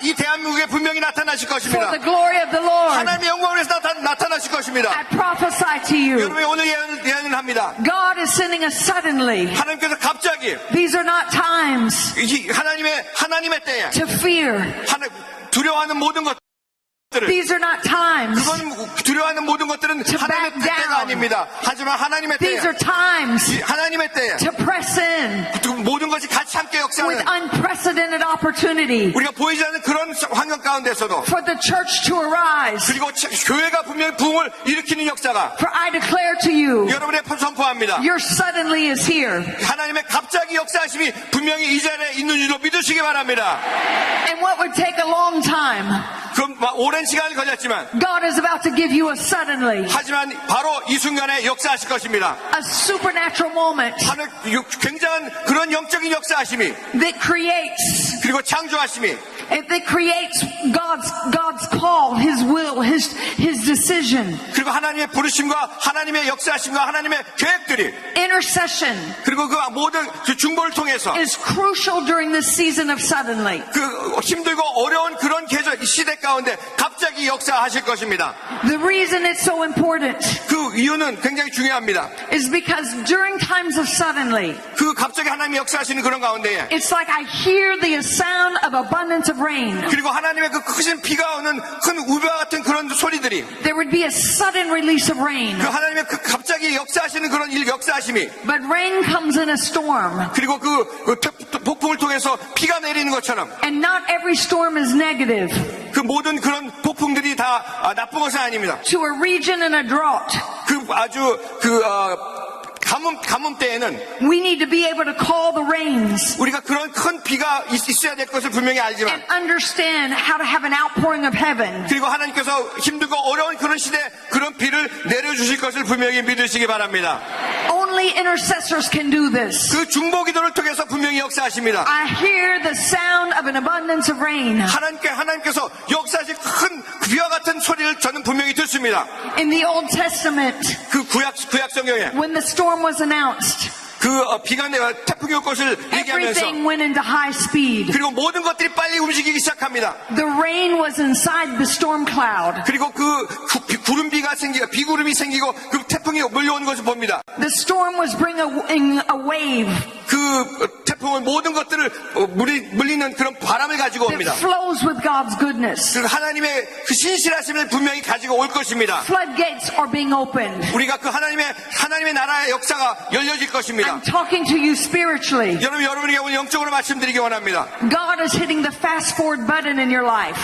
[SPEAKER 7] 이 대한민국에 분명히 나타나실
[SPEAKER 6] for
[SPEAKER 7] 것입니다.
[SPEAKER 6] the glory of the Lord.
[SPEAKER 7] 하나님의 영광을 위해서 나타나실 것입니다.
[SPEAKER 6] I prophesy to you,
[SPEAKER 7] 여러분이 오늘 예언을 합니다.
[SPEAKER 6] God is sending us suddenly.
[SPEAKER 7] 하나님께서 갑자기
[SPEAKER 6] These are not times
[SPEAKER 7] 이 하나님의 때에
[SPEAKER 6] to fear.
[SPEAKER 7] 두려워하는 모든 것들을
[SPEAKER 6] These are not times.
[SPEAKER 7] 그건 두려워하는 모든 것들은
[SPEAKER 6] To
[SPEAKER 7] 하나님의
[SPEAKER 6] back down.
[SPEAKER 7] 때가 아닙니다. 하지만 하나님의 때에
[SPEAKER 6] These are times
[SPEAKER 7] 하나님의 때에
[SPEAKER 6] to press in
[SPEAKER 7] 모든 것이 같이 함께
[SPEAKER 6] with
[SPEAKER 7] 역사하는
[SPEAKER 6] unprecedented opportunity
[SPEAKER 7] 우리가 보이지 않는 그런 환경 가운데서도
[SPEAKER 6] for the church to arise.
[SPEAKER 7] 그리고 교회가 분명히 부흥을 일으키는 역사가
[SPEAKER 6] For I declare to you,
[SPEAKER 7] 여러분의 선포합니다.
[SPEAKER 6] your suddenly is here.
[SPEAKER 7] 하나님의 갑자기 역사하심이 분명히 이 자리에 있는 줄로 믿으시기 바랍니다.
[SPEAKER 6] And what would take a long time,
[SPEAKER 7] 그럼 오랜 시간이 걸렸지만
[SPEAKER 6] God is about to give you a suddenly,
[SPEAKER 7] 하지만 바로 이 순간에 역사하실 것입니다.
[SPEAKER 6] a supernatural moment
[SPEAKER 7] 하늘 굉장한 그런 영적인 역사하심이
[SPEAKER 6] that creates,
[SPEAKER 7] 그리고 창조하심이
[SPEAKER 6] that creates God's call, His will, His decision.
[SPEAKER 7] 그리고 하나님의 부르심과 하나님의 역사하심과 하나님의 계획들이
[SPEAKER 6] Intercession
[SPEAKER 7] 그리고 그 모든 그 중보를 통해서
[SPEAKER 6] is crucial during this season of suddenly.
[SPEAKER 7] 그 힘들고 어려운 그런 계절 시대 가운데 갑자기 역사하실 것입니다.
[SPEAKER 6] The reason it's so important
[SPEAKER 7] 그 이유는 굉장히 중요합니다.
[SPEAKER 6] is because during times of suddenly,
[SPEAKER 7] 그 갑자기 하나님이 역사하시는 그런 가운데에
[SPEAKER 6] it's like I hear the sound of abundance of rain.
[SPEAKER 7] 그리고 하나님의 그 크신 비가 오는 큰 우배와 같은 그런 소리들이
[SPEAKER 6] There would be a sudden release of rain.
[SPEAKER 7] 그 하나님의 그 갑자기 역사하시는 그런 역사하심이
[SPEAKER 6] But rain comes in a storm.
[SPEAKER 7] 그리고 그 폭풍을 통해서 비가 내리는 것처럼
[SPEAKER 6] And not every storm is negative.
[SPEAKER 7] 그 모든 그런 폭풍들이 다 나쁜 것은 아닙니다.
[SPEAKER 6] To a region in a drought,
[SPEAKER 7] 그 아주 가뭄 때에는
[SPEAKER 6] we need to be able to call the rains
[SPEAKER 7] 우리가 그런 큰 비가 있어야 될 것을 분명히 알지만
[SPEAKER 6] and understand how to have an outpouring of heaven.
[SPEAKER 7] 그리고 하나님께서 힘들고 어려운 그런 시대에 그런 비를 내려주실 것을 분명히 믿으시기 바랍니다.
[SPEAKER 6] Only intercessors can do this.
[SPEAKER 7] 그 중보 기도를 통해서 분명히 역사하십니다.
[SPEAKER 6] I hear the sound of an abundance of rain.
[SPEAKER 7] 하나님께서 역사하실 큰 비와 같은 소리를 저는 분명히 듣습니다.
[SPEAKER 6] In the Old Testament,
[SPEAKER 7] 그 구약 성경에
[SPEAKER 6] when the storm was announced,
[SPEAKER 7] 비가 태풍이 올 것을 얘기하면서
[SPEAKER 6] everything went into high speed.
[SPEAKER 7] 그리고 모든 것들이 빨리 움직이기 시작합니다.
[SPEAKER 6] The rain was inside the storm cloud.
[SPEAKER 7] 그리고 비구름이 생기고 그 태풍이 몰려오는 것을 봅니다.
[SPEAKER 6] The storm was bringing a wave
[SPEAKER 7] 그 태풍은 모든 것들을 물리는 그런 바람을 가지고 옵니다.
[SPEAKER 6] that flows with God's goodness.
[SPEAKER 7] 그 하나님의 그 신실하심을 분명히 가지고 올 것입니다.
[SPEAKER 6] Floodgates are being opened.
[SPEAKER 7] 우리가 그 하나님의 나라의 역사가 열려질 것입니다.
[SPEAKER 6] I'm talking to you spiritually.
[SPEAKER 7] 여러분에게 오늘 영적으로 말씀드리기 원합니다.
[SPEAKER 6] God is hitting the fast forward button in your life.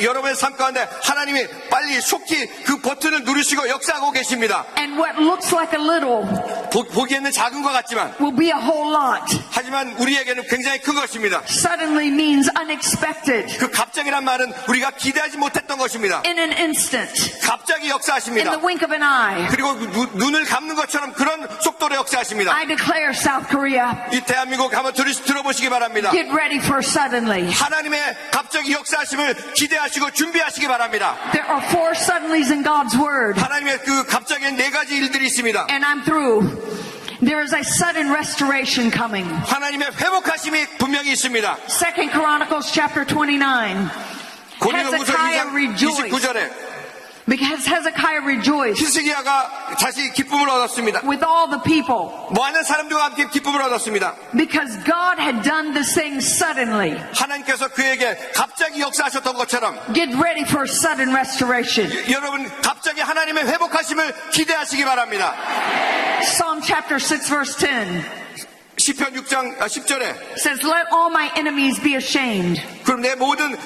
[SPEAKER 7] 여러분의 삶 가운데 하나님이 빨리 속히 그 버튼을 누르시고 역사하고 계십니다.
[SPEAKER 6] And what looks like a little
[SPEAKER 7] 보기에는 작은 것 같지만
[SPEAKER 6] will be a whole lot.
[SPEAKER 7] 하지만 우리에게는 굉장히 큰 것입니다.
[SPEAKER 6] Suddenly means unexpected.
[SPEAKER 7] 그 갑자기란 말은 우리가 기대하지 못했던 것입니다.
[SPEAKER 6] In an instant.
[SPEAKER 7] 갑자기
[SPEAKER 6] In
[SPEAKER 7] 역사하십니다.
[SPEAKER 6] the wink of an eye.
[SPEAKER 7] 그리고 눈을 감는 것처럼 그런 속도로 역사하십니다.
[SPEAKER 6] I declare South Korea,
[SPEAKER 7] 이 대한민국 한번 들어보시기 바랍니다.
[SPEAKER 6] get ready for suddenly.
[SPEAKER 7] 하나님의 갑자기 역사하심을 기대하시고 준비하시기 바랍니다.
[SPEAKER 6] There are 4 suddenlies in God's word.
[SPEAKER 7] 하나님의 그 갑자기 4가지 일들이 있습니다.
[SPEAKER 6] And I'm through. There is a sudden restoration coming.
[SPEAKER 7] 하나님의 회복하심이 분명히 있습니다.
[SPEAKER 6] 2 Chronicles chapter 29.
[SPEAKER 7] 고린도후서
[SPEAKER 6] Hezekiah
[SPEAKER 7] 2장
[SPEAKER 6] rejoiced
[SPEAKER 7] 29절에
[SPEAKER 6] because Hezekiah rejoiced
[SPEAKER 7] 히스기야가 다시 기쁨을 얻었습니다.
[SPEAKER 6] with all the people
[SPEAKER 7] 많은 사람들과 함께 기쁨을 얻었습니다.
[SPEAKER 6] because God had done this thing suddenly.
[SPEAKER 7] 하나님께서 그에게 갑자기 역사하셨던 것처럼
[SPEAKER 6] Get ready for sudden restoration.
[SPEAKER 7] 여러분 갑자기 하나님의 회복하심을 기대하시기 바랍니다.
[SPEAKER 6] Psalm chapter 6 verse 10
[SPEAKER 7] 시편 6장 10절에
[SPEAKER 6] says, let all my enemies be ashamed.
[SPEAKER 7] 그럼 내 모든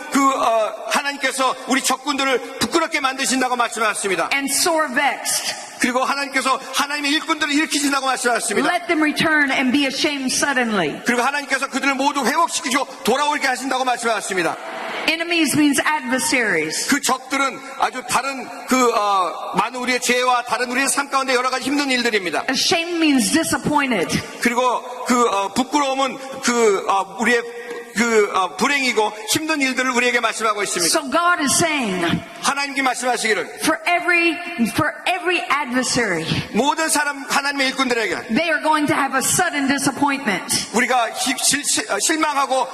[SPEAKER 7] 하나님께서 우리 적군들을 부끄럽게 만드신다고 말씀하셨습니다.
[SPEAKER 6] And sore vexed.
[SPEAKER 7] 그리고 하나님께서 하나님의 일꾼들을 일으키신다고 말씀하셨습니다.
[SPEAKER 6] Let them return and be ashamed suddenly.
[SPEAKER 7] 그리고 하나님께서 그들을 모두 회복시키시고 돌아오게 하신다고 말씀하셨습니다.
[SPEAKER 6] Enemies means adversaries.
[SPEAKER 7] 그 적들은 아주 다른 많은 우리의 죄와 다른 우리의 삶 가운데 여러 가지 힘든 일들입니다.
[SPEAKER 6] Ashamed means disappointed.
[SPEAKER 7] 그리고 부끄러움은 우리의 불행이고 힘든 일들을 우리에게 말씀하고 있습니다.
[SPEAKER 6] So God is saying,
[SPEAKER 7] 하나님께 말씀하시기를
[SPEAKER 6] for every adversary,
[SPEAKER 7] 모든 사람 하나님의 일꾼들에게
[SPEAKER 6] they are going to have a sudden disappointment
[SPEAKER 7] 우리가 실망하고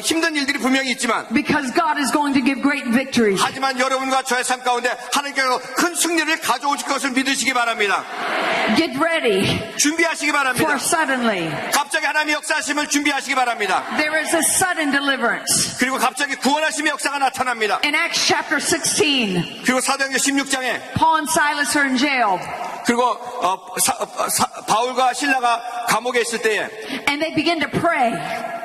[SPEAKER 7] 힘든 일들이 분명히 있지만
[SPEAKER 6] because God is going to give great victories.
[SPEAKER 7] 하지만 여러분과 저의 삶 가운데 하나님께서 큰 승리를 가져오실 것을 믿으시기 바랍니다.
[SPEAKER 6] Get ready
[SPEAKER 7] 준비하시기 바랍니다.
[SPEAKER 6] for suddenly.
[SPEAKER 7] 갑자기 하나님의 역사하심을 준비하시기 바랍니다.
[SPEAKER 6] There is a sudden deliverance.
[SPEAKER 7] 그리고 갑자기 구원하심의 역사가 나타납니다.
[SPEAKER 6] In Acts chapter 16,
[SPEAKER 7] 그리고 사도행전 16장에
[SPEAKER 6] Paul and Silas are in jail
[SPEAKER 7] 그리고 바울과 실라가 감옥에 있을 때에
[SPEAKER 6] and they begin to pray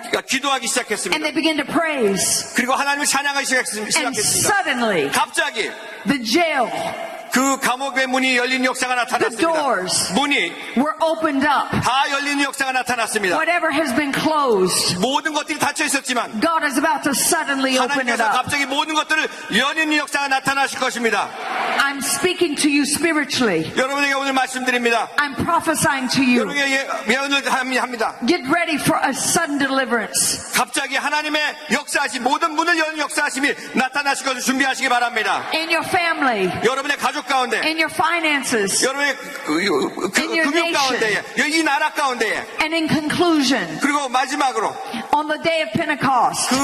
[SPEAKER 7] 그러니까 기도하기
[SPEAKER 6] and
[SPEAKER 7] 시작했습니다.
[SPEAKER 6] they begin to praise.
[SPEAKER 7] 그리고 하나님을 찬양하기
[SPEAKER 6] And
[SPEAKER 7] 시작했습니다.
[SPEAKER 6] suddenly,
[SPEAKER 7] 갑자기
[SPEAKER 6] the jail
[SPEAKER 7] 그 감옥의 문이 열린 역사가
[SPEAKER 6] The
[SPEAKER 7] 나타났습니다.
[SPEAKER 6] doors
[SPEAKER 7] 문이
[SPEAKER 6] were opened up.
[SPEAKER 7] 다 열리는 역사가 나타났습니다.
[SPEAKER 6] Whatever has been closed,
[SPEAKER 7] 모든 것들이 닫혀 있었지만
[SPEAKER 6] God is about to suddenly open it
[SPEAKER 7] 하나님께서
[SPEAKER 6] up.
[SPEAKER 7] 갑자기 모든 것들을 여는 역사가 나타나실 것입니다.
[SPEAKER 6] I'm speaking to you spiritually.
[SPEAKER 7] 여러분에게 오늘 말씀드립니다.
[SPEAKER 6] I'm prophesying to you.
[SPEAKER 7] 여러분에게 예언을 합니다.
[SPEAKER 6] Get ready for a sudden deliverance.
[SPEAKER 7] 갑자기 하나님의 역사하심, 모든 문을 여는 역사하심이 나타나실 것을 준비하시기 바랍니다.
[SPEAKER 6] In your family,
[SPEAKER 7] 여러분의 가족 가운데,
[SPEAKER 6] in your finances,
[SPEAKER 7] 여러분의
[SPEAKER 6] In your
[SPEAKER 7] 금융
[SPEAKER 6] nation.
[SPEAKER 7] 가운데에, 이 나라 가운데에,
[SPEAKER 6] and in conclusion,
[SPEAKER 7] 그리고 마지막으로
[SPEAKER 6] on the day of Pentecost,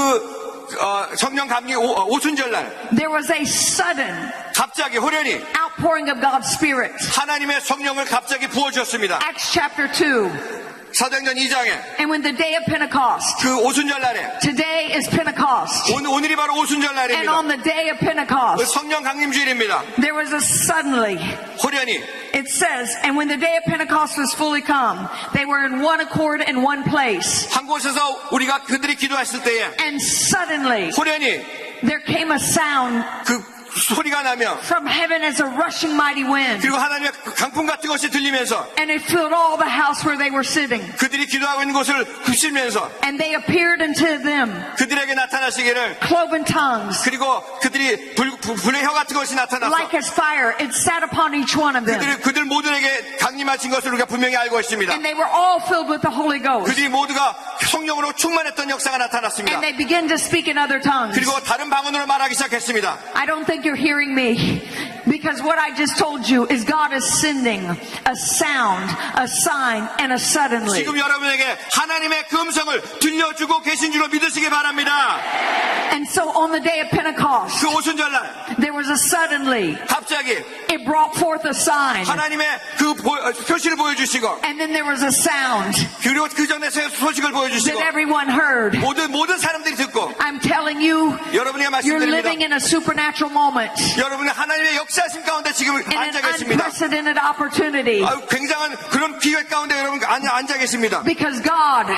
[SPEAKER 7] 성령 감기 오순절 날
[SPEAKER 6] there was a sudden
[SPEAKER 7] 갑자기 호련히
[SPEAKER 6] outpouring of God's Spirit.
[SPEAKER 7] 하나님의 성령을 갑자기 부어주었습니다.
[SPEAKER 6] Acts chapter 2.
[SPEAKER 7] 사도행전 2장에
[SPEAKER 6] And when the day of Pentecost,
[SPEAKER 7] 그 오순절 날에
[SPEAKER 6] today is Pentecost.
[SPEAKER 7] 오늘이 바로 오순절
[SPEAKER 6] And
[SPEAKER 7] 날입니다.
[SPEAKER 6] on the day of Pentecost,
[SPEAKER 7] 성령 강림주일입니다.
[SPEAKER 6] there was a suddenly,
[SPEAKER 7] 호련히
[SPEAKER 6] it says, and when the day of Pentecost was fully come, they were in one accord in one place.
[SPEAKER 7] 한 곳에서 우리가 그들이 기도했을 때에
[SPEAKER 6] And suddenly,
[SPEAKER 7] 호련히
[SPEAKER 6] there came a sound
[SPEAKER 7] 그 소리가 나며
[SPEAKER 6] from heaven as a rushing mighty wind.
[SPEAKER 7] 그리고 하나님의 강풍 같은 것이 들리면서
[SPEAKER 6] And it filled all the house where they were sitting.
[SPEAKER 7] 그들이 기도하고 있는 곳을 굽시면서
[SPEAKER 6] And they appeared unto them,
[SPEAKER 7] 그들에게 나타나시기를
[SPEAKER 6] cloven tongues,
[SPEAKER 7] 그리고 그들이 불의 혀 같은 것이 나타나서
[SPEAKER 6] like as fire. It sat upon each one of them.
[SPEAKER 7] 그들 모두에게 강림하신 것을 우리가 분명히 알고 있습니다.
[SPEAKER 6] And they were all filled with the Holy Ghost.
[SPEAKER 7] 그들이 모두가 성령으로 충만했던 역사가 나타났습니다.
[SPEAKER 6] And they began to speak in other tongues.
[SPEAKER 7] 그리고 다른 방언으로 말하기 시작했습니다.
[SPEAKER 6] I don't think you're hearing me, because what I just told you is God is sending a sound, a sign, and a suddenly.
[SPEAKER 7] 지금 여러분에게 하나님의 그 음성을 들려주고 계신 줄로 믿으시기 바랍니다.
[SPEAKER 6] And so on the day of Pentecost,
[SPEAKER 7] 그 오순절 날
[SPEAKER 6] there was a suddenly.
[SPEAKER 7] 갑자기
[SPEAKER 6] It brought forth a sign.
[SPEAKER 7] 하나님의 그 표시를 보여주시고
[SPEAKER 6] And then there was a sound
[SPEAKER 7] 그리고 그 전에 소식을 보여주시고
[SPEAKER 6] that everyone heard.
[SPEAKER 7] 모든 사람들이 듣고
[SPEAKER 6] I'm telling you,
[SPEAKER 7] 여러분에게
[SPEAKER 6] you're living
[SPEAKER 7] 말씀드립니다.
[SPEAKER 6] in a supernatural moment,
[SPEAKER 7] 여러분은 하나님의 역사하심 가운데 지금
[SPEAKER 6] in an
[SPEAKER 7] 앉아 계십니다.
[SPEAKER 6] unprecedented opportunity,
[SPEAKER 7] 굉장한 그런 기회 가운데 여러분 앉아 계십니다.
[SPEAKER 6] because God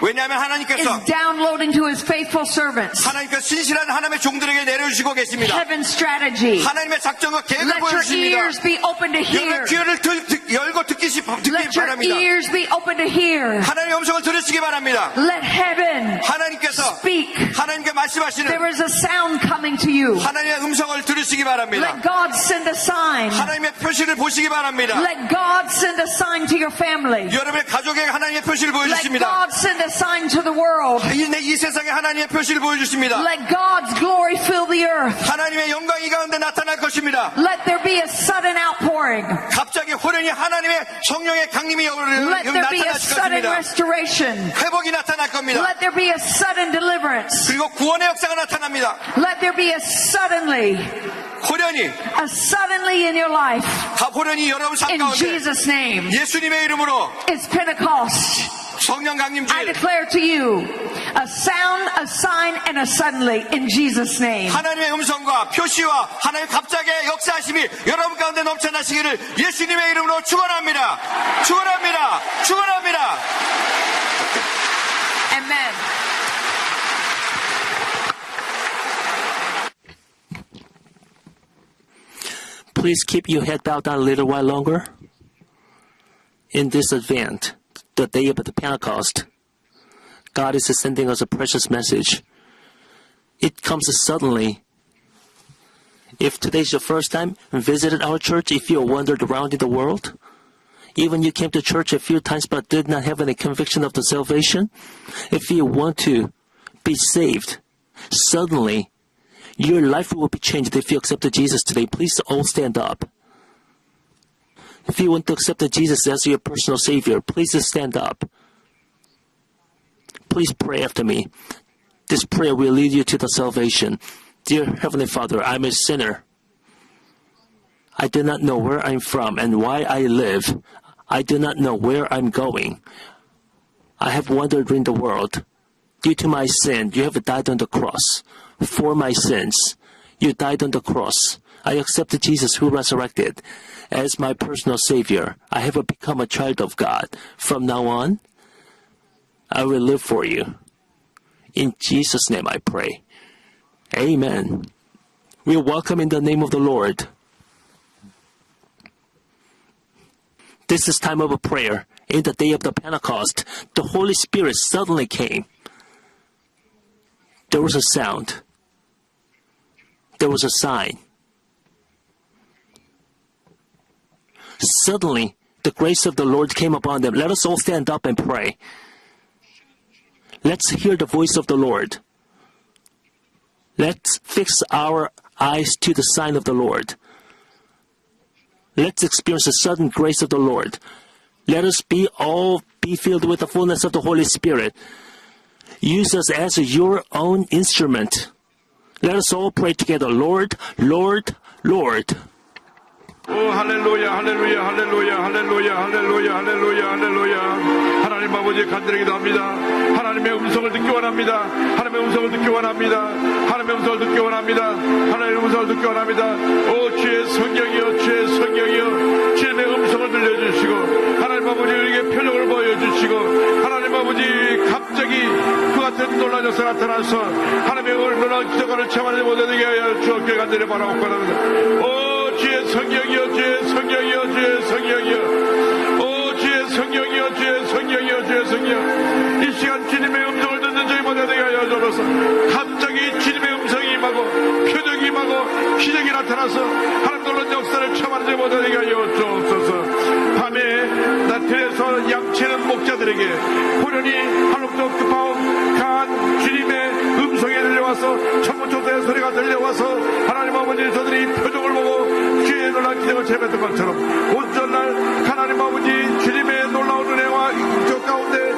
[SPEAKER 7] 왜냐하면
[SPEAKER 6] is
[SPEAKER 7] 하나님께서
[SPEAKER 6] downloading to His faithful servants
[SPEAKER 7] 하나님께서 신실한 하나님의 종들에게 내려주시고 계십니다.
[SPEAKER 6] heaven's strategy.
[SPEAKER 7] 하나님의 작정과 계획을
[SPEAKER 6] Let your
[SPEAKER 7] 보여주십니다.
[SPEAKER 6] ears be open to hear.
[SPEAKER 7] 여러분의 귀를 열고 듣기
[SPEAKER 6] Let your
[SPEAKER 7] 바랍니다.
[SPEAKER 6] ears be open to hear.
[SPEAKER 7] 하나님의 음성을 들으시기 바랍니다.
[SPEAKER 6] Let heaven
[SPEAKER 7] 하나님께서
[SPEAKER 6] speak.
[SPEAKER 7] 하나님께 말씀하시는
[SPEAKER 6] There is a sound coming to you.
[SPEAKER 7] 하나님의 음성을 들으시기 바랍니다.
[SPEAKER 6] Let God send a sign.
[SPEAKER 7] 하나님의 표시를 보시기 바랍니다.
[SPEAKER 6] Let God send a sign to your family.
[SPEAKER 7] 여러분의 가족에게 하나님의 표시를
[SPEAKER 6] Let
[SPEAKER 7] 보여주십니다.
[SPEAKER 6] God send a sign to the world.
[SPEAKER 7] 이 세상에 하나님의 표시를 보여주십니다.
[SPEAKER 6] Let God's glory fill the earth.
[SPEAKER 7] 하나님의 영광이 이 가운데 나타날 것입니다. 일어납니다.
[SPEAKER 6] Let there be a sudden outpouring.
[SPEAKER 7] 갑자기 호련히 하나님의 성령의 강림이
[SPEAKER 6] Let there be a
[SPEAKER 7] 나타날
[SPEAKER 6] sudden
[SPEAKER 7] 것입니다.
[SPEAKER 6] restoration.
[SPEAKER 7] 회복이 나타날 겁니다.
[SPEAKER 6] Let there be a sudden deliverance.
[SPEAKER 7] 그리고 구원의 역사가 나타납니다.
[SPEAKER 6] Let there be a suddenly in your life.
[SPEAKER 7] 호련히 여러분 삶
[SPEAKER 6] In
[SPEAKER 7] 가운데
[SPEAKER 6] Jesus' name.
[SPEAKER 7] 예수님의 이름으로
[SPEAKER 6] It's Pentecost.
[SPEAKER 7] 성령
[SPEAKER 6] I
[SPEAKER 7] 강림주일
[SPEAKER 6] declare to you a sound, a sign, and a suddenly in Jesus' name.
[SPEAKER 7] 하나님의 음성과 표시와 하나님의 갑자기의 역사하심이 여러분 가운데 넘쳐나시기를 예수님의 이름으로 축원합니다. 축원합니다. 축원합니다.
[SPEAKER 6] Amen.
[SPEAKER 4] Please keep your head bowed down a little while longer. In this event, the day of the Pentecost, God is sending us a precious message. It comes suddenly. If today's your first time visited our church, if you wandered around in the world, even you came to church a few times but did not have any conviction of the salvation, if you want to be saved, suddenly your life will be changed if you accept Jesus today. Please all stand up. If you want to accept Jesus as your personal Savior, please stand up. Please pray after me. This prayer will lead you to the salvation. Dear Heavenly Father, I'm a sinner. I do not know where I'm from and why I live. I do not know where I'm going. I have wandered in the world. Due to my sin, you have died on the cross. For my sins, you died on the cross. I accept Jesus who resurrected as my personal Savior. I have become a child of God. From now on, I will live for you. In Jesus' name I pray. Amen. We welcome in the name of the Lord. This is time of a prayer. In the day of the Pentecost, the Holy Spirit suddenly came. There was a sound. There was a sign. Suddenly, the grace of the Lord came upon them. Let us all stand up and pray. Let's hear the voice of the Lord. Let's fix our eyes to the sign of the Lord. Let's experience the sudden grace of the Lord. Let us all be filled with the fullness of the Holy Spirit. Use us as your own instrument. Let us all pray together. Lord, Lord, Lord.
[SPEAKER 3] 오 할렐루야 할렐루야 할렐루야 할렐루야 할렐루야 할렐루야 할렐루야 하나님 아버지 간절히 기도합니다. 하나님의 음성을 듣기 원합니다. 하나님의 음성을 듣기 원합니다. 하나님의 음성을 듣기 원합니다. 하나님의 음성을 듣기 원합니다. 오 주의 성령이여 주의 성령이여 주님의 음성을 들려주시고 하나님 아버지 우리에게 표적을 보여주시고 하나님 아버지 갑자기 그 같은 놀라운 역사 나타나서 하나님의 놀라운 기적을 체험하지 못하게 하여 주옵게 간절히 바라고 바랍니다. 오 주의 성령이여 주의 성령이여 주의 성령이여 오 주의 성령이여 주의 성령이여 주의 성령 이 시간 주님의 음성을 듣는 저희 모두 되게 하여 주옵소서. 갑자기 주님의 음성이 임하고 표적이 임하고 기적이 나타나서 하나님 놀라운 역사를 체험하는 저희 모두 되게 하여 주옵소서. 밤에 나들에서 양치는 목자들에게 호련히 한옥도 급하고 강한 주님의 음성이 들려와서 천문초대의 소리가 들려와서 하나님 아버지 저들이 표적을 보고 주의 놀라운 기적을 체험했던 것처럼 온전날 하나님 아버지 주님의 놀라운 은혜와 저 가운데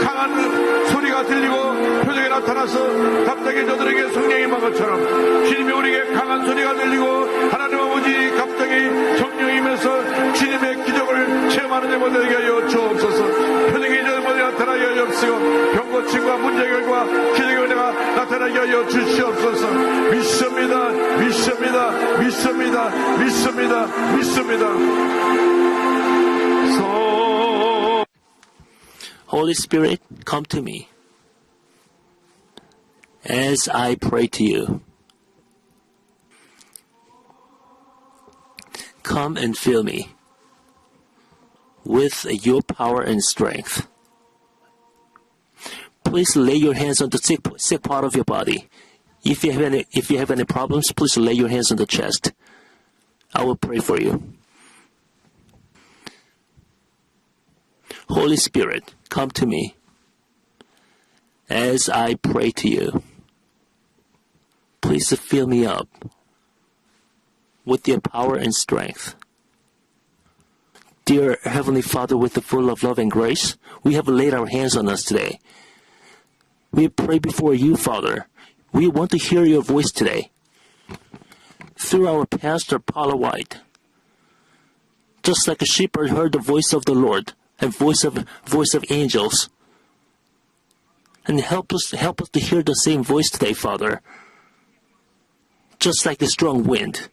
[SPEAKER 3] 강한 소리가 들리고 표적이 나타나서 갑자기 저들에게 성령이 임한 것처럼 주님이 우리에게 강한 소리가 들리고 하나님 아버지 갑자기 성령이면서 주님의 기적을 체험하는 자들에게 하여 주옵소서. 표적이 저들에게 나타나게 하여 주시고 병고침과 문제 결과 기적의 은혜가 나타나게 하여 주시옵소서. 믿습니다 믿습니다 믿습니다 믿습니다 믿습니다.
[SPEAKER 4] Holy Spirit, come to me as I pray to you. Come and fill me with your power and strength. Please lay your hands on the sick part of your body. If you have any problems, please lay your hands on the chest. I will pray for you. Holy Spirit, come to me as I pray to you. Please fill me up with your power and strength. Dear Heavenly Father, with the full of love and grace, we have laid our hands on us today. We pray before you, Father. We want to hear your voice today. Through our pastor, Paula White. Just like a shepherd heard the voice of the Lord and voice of angels. And help us to hear the same voice today, Father. Just like the strong wind.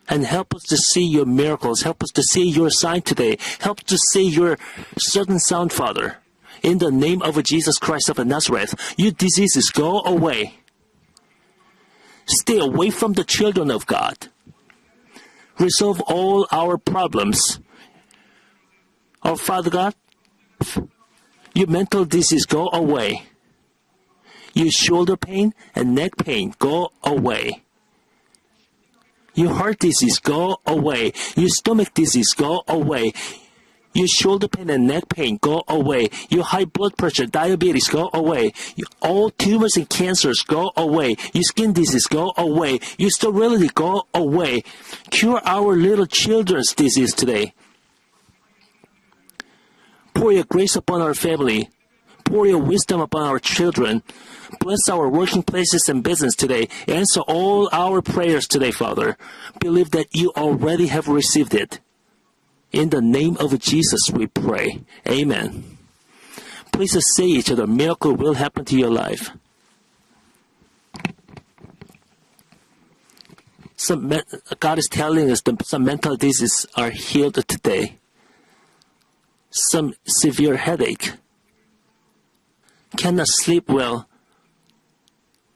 [SPEAKER 4] And help us to see your miracles. Help us to see your sign today. Help us to see your sudden sound, Father. In the name of Jesus Christ of Nazareth, you diseases go away. Stay away from the children of God. Resolve all our problems. Oh, Father God, your mental disease go away. Your shoulder pain and neck pain go away. Your heart disease go away. Your stomach disease go away. Your shoulder pain and neck pain go away. Your high blood pressure, diabetes go away. All tumors and cancers go away. Your skin disease go away. Your sterility go away. Cure our little children's disease today. Pour your grace upon our family. Pour your wisdom upon our children. Bless our working places and business today. Answer all our prayers today, Father. Believe that you already have received it. In the name of Jesus we pray. Amen. Please say each other, miracle will happen to your life. God is telling us that some mental diseases are healed today. Some severe headache, cannot sleep well,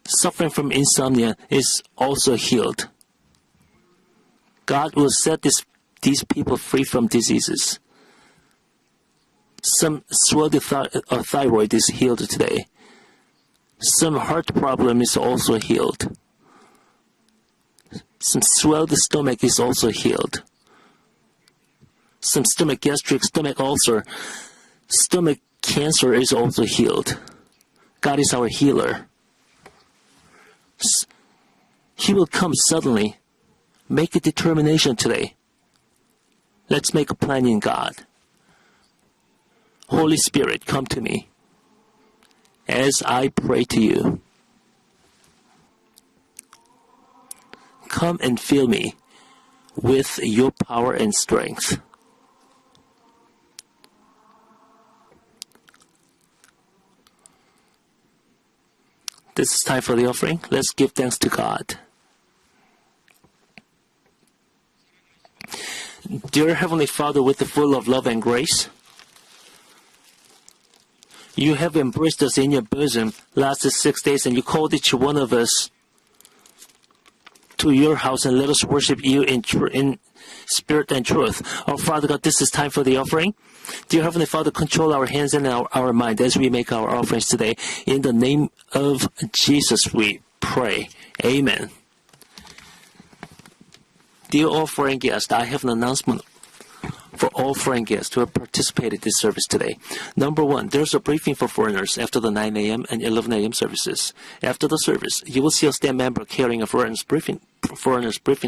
[SPEAKER 4] suffering from insomnia is also healed. God will set these people free from diseases. Some swelled thyroid is healed today. Some heart problem is also healed. Some swelled stomach is also healed. Some gastric stomach ulcer, stomach cancer is also healed. God is our healer. He will come suddenly. Make a determination today. Let's make a plan in God. Holy Spirit, come to me as I pray to you. Come and fill me with your power and strength. This is time for the offering. Let's give thanks to God. Dear Heavenly Father, with the full of love and grace, you have embraced us in your bosom last 6 days, and you called each one of us to your house and let us worship you in spirit and truth. Oh, Father God, this is time for the offering. Dear Heavenly Father, control our hands and our mind as we make our offerings today. In the name of Jesus, we pray. Amen. Dear all foreign guests, I have an announcement for all foreign guests who have participated in this service today. Number one, there's a briefing for foreigners after the 9 a.m. and 11 a.m. services. After the service, you will see a staff member carrying a foreigners briefing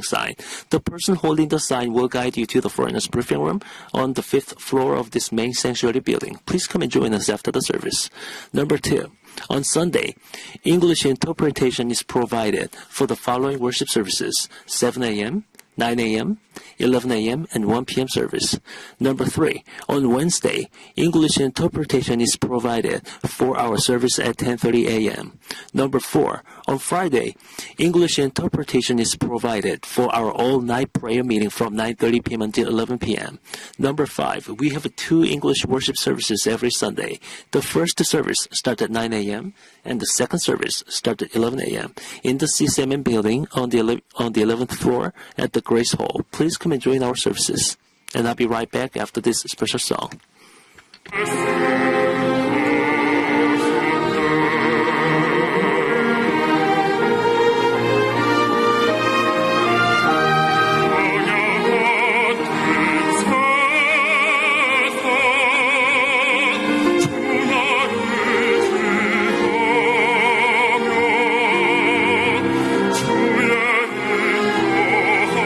[SPEAKER 4] sign. The person holding the sign will guide you to the foreigners briefing room on the 5th floor of this main sanctuary building. Please come and join us after the service. Number two, on Sunday, English interpretation is provided for the following worship services: 7 a.m., 9 a.m., 11 a.m., and 1 p.m. service. Number three, on Wednesday, English interpretation is provided for our service at 10:30 a.m. Number four, on Friday, English interpretation is provided for our all-night prayer meeting from 9:30 p.m. until 11 p.m. Number five, we have 2 English worship services every Sunday. The first service starts at 9 a.m. and the second service starts at 11 a.m. in the CCMN building on the 11th floor at the Grace Hall. Please come and join our services. And I'll be right back after this special song.
[SPEAKER 5] 주의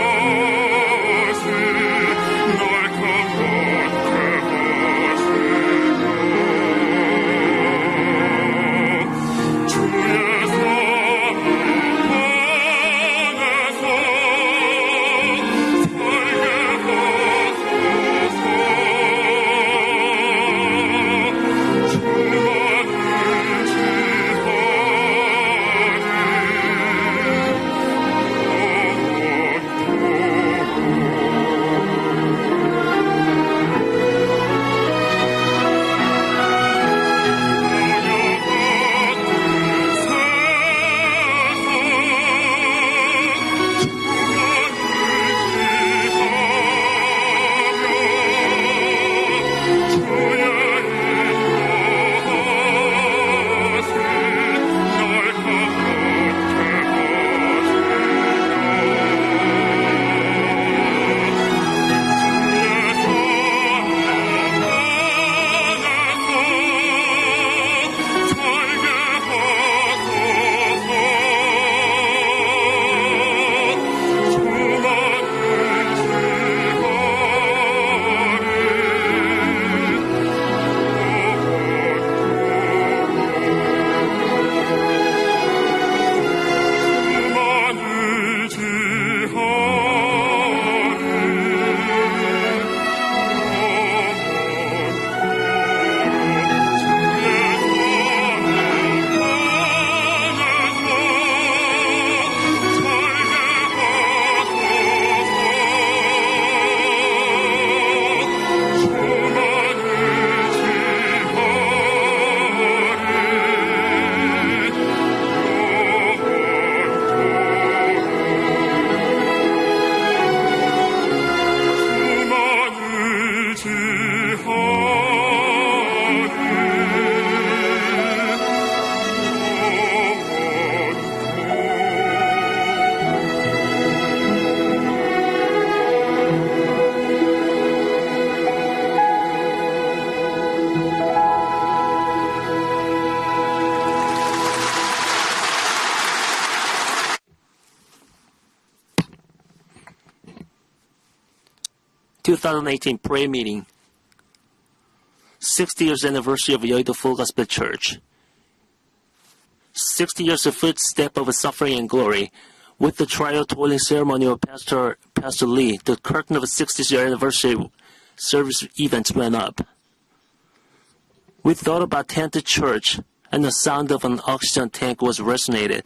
[SPEAKER 4] 2018 prayer meeting. 60 years anniversary of Yeouido Full Gospel Church. 60 years of footstep of suffering and glory. With the trial toiling ceremony of Pastor Lee, the curtain of the 60th year anniversary service events went up. We thought about tent church, and the sound of an oxygen tank was resonated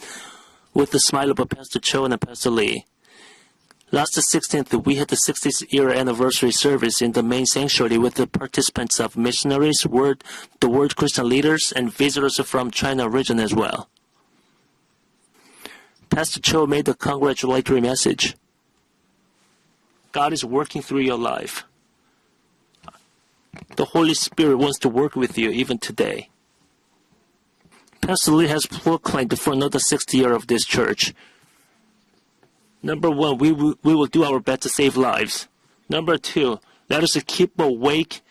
[SPEAKER 4] with the smile of Pastor Cho and Pastor Lee. Last 16th, we had the 60th year anniversary service in the main sanctuary with the participants of missionaries, the World Christian leaders, and visitors from China region as well. Pastor Cho made a congratulatory message. God is working through your life. The Holy Spirit wants to work with you even today. Pastor Lee has proclaimed for another 60 years of this church. Number 1, we will do our best to save lives. Number 2, let us keep awake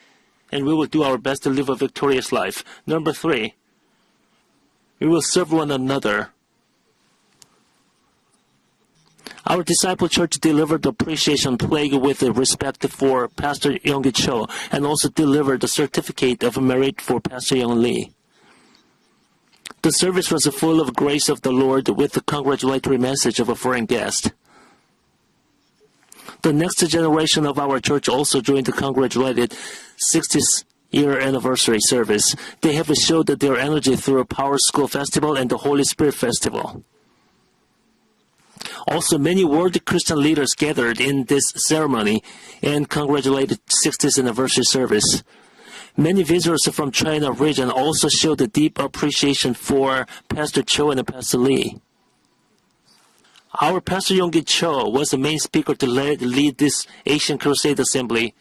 [SPEAKER 4] and we will do our best to live a victorious life. Number 3, we will serve one another. Our disciple church delivered the appreciation plaque with respect for Pastor Young Cho and also delivered the certificate of merit for Pastor Young Lee. The service was full of grace of the Lord with the congratulatory message of a foreign guest. The next generation of our church also joined the congratulated 60th year anniversary service. They have showed their energy through a Power School Festival and the Holy Spirit Festival. Also, many world Christian leaders gathered in this ceremony and congratulated 60th anniversary service. Many visitors from China region also showed a deep appreciation for Pastor Cho and Pastor Lee. Our Pastor Yonggi Cho was the main speaker to lead this Asian Crusade Assembly.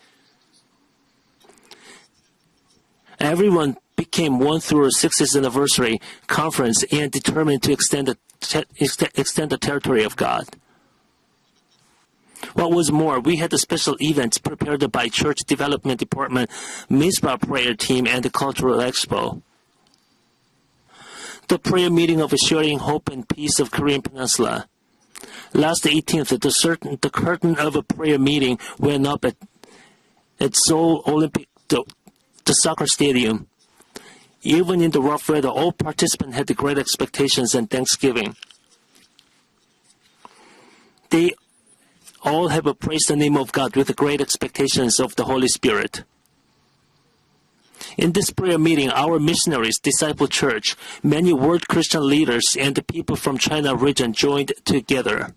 [SPEAKER 4] Everyone became one through a 60th anniversary conference and determined to extend the territory of God. What was more, we had the special events prepared by Church Development Department, Mizpah Prayer Team, and the Cultural Expo. The prayer meeting of Sharing Hope and Peace of Korean Peninsula. Last 18th, the curtain of a prayer meeting went up at Seoul Olympic, the soccer stadium. Even in the rough weather, all participants had great expectations and thanksgiving. They all have praised the name of God with great expectations of the Holy Spirit. In this prayer meeting, our missionaries, disciple church, many world Christian leaders, and the people from China region joined together.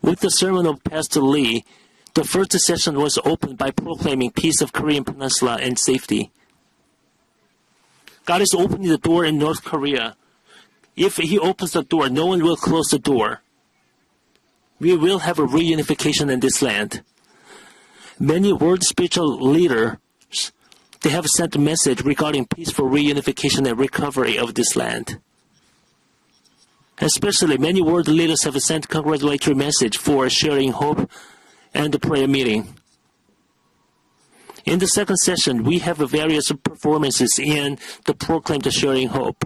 [SPEAKER 4] With the sermon of Pastor Lee, the first session was opened by proclaiming peace of Korean Peninsula and safety. God is opening the door in North Korea. If He opens the door, no one will close the door. We will have a reunification in this land. Many world spiritual leaders, they have sent a message regarding peaceful reunification and recovery of this land. Especially, many world leaders have sent congratulatory message for Sharing Hope and the prayer meeting. In the second session, we have various performances in the proclaimed Sharing Hope.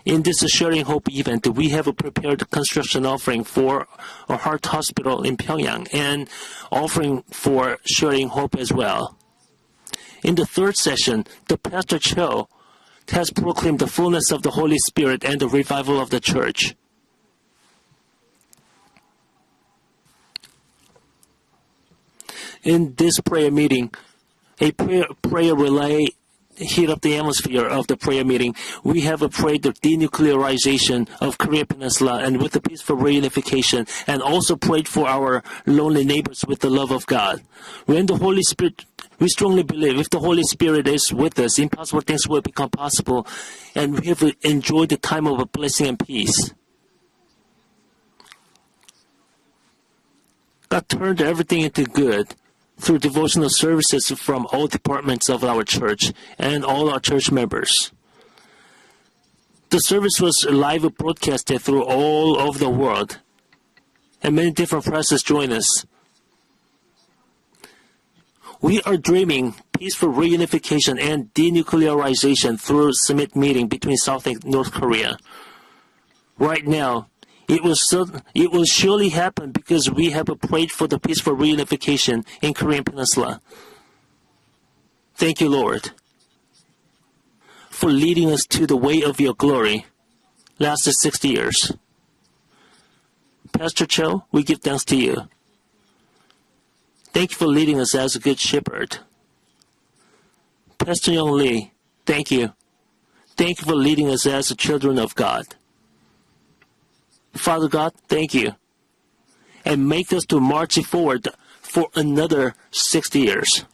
[SPEAKER 4] In this Sharing Hope event, we have prepared a construction offering for a heart hospital in Pyongyang and offering for Sharing Hope as well. In the third session, the Pastor Cho has proclaimed the fullness of the Holy Spirit and the revival of the church. In this prayer meeting, a prayer relay heat up the atmosphere of the prayer meeting. We have prayed the denuclearization of Korean Peninsula and with the peaceful reunification, and also prayed for our lonely neighbors with the love of God. When the Holy Spirit, we strongly believe if the Holy Spirit is with us, impossible things will become possible, and we have enjoyed the time of blessing and peace. God turned everything into good through devotional services from all departments of our church and all our church members. The service was live broadcasted through all over the world, and many different presses joined us. We are dreaming peaceful reunification and denuclearization through summit meeting between South and North Korea. Right now, It will surely happen because we have prayed for the peaceful reunification in Korean Peninsula. Thank you, Lord, for leading us to the way of your glory. Lasted 60 years. Pastor Cho, we give thanks to you. Thank you for leading us as a good shepherd. Pastor Young Lee, thank you. Thank you for leading us as the children of God. Father God, thank you. And make us to march forward for another 60 years.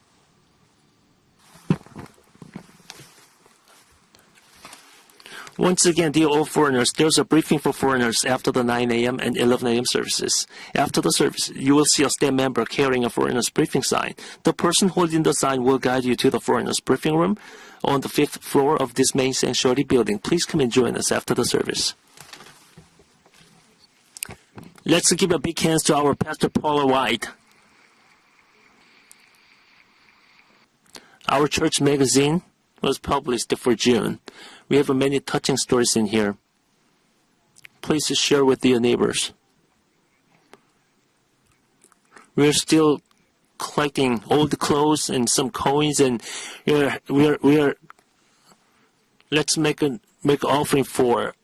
[SPEAKER 4] Once again, dear all foreigners, there's a briefing for foreigners after the 9 a.m. and 11 a.m. services. After the service, you will see a staff member carrying a foreigners briefing sign. The person holding the sign will guide you to the foreigners briefing room on the 5th floor of this main sanctuary building. Please come and join us after the service. Let's give a big hands to our Pastor Paula White. Our church magazine was published for June. We have many touching stories in here. Please share with your neighbors. We're still collecting old clothes and some coins, and let's make an offering for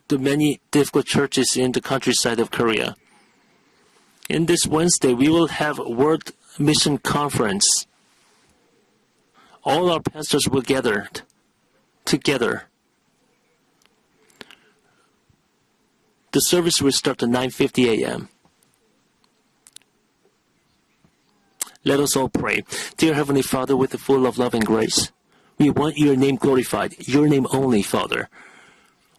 [SPEAKER 4] the many difficult churches in the countryside of Korea. In this Wednesday, we will have a World Mission Conference. All our pastors will gather together. The service will start at 9:50 a.m. Let us all pray. Dear Heavenly Father, with the full of love and grace, we want your name glorified, your name only, Father.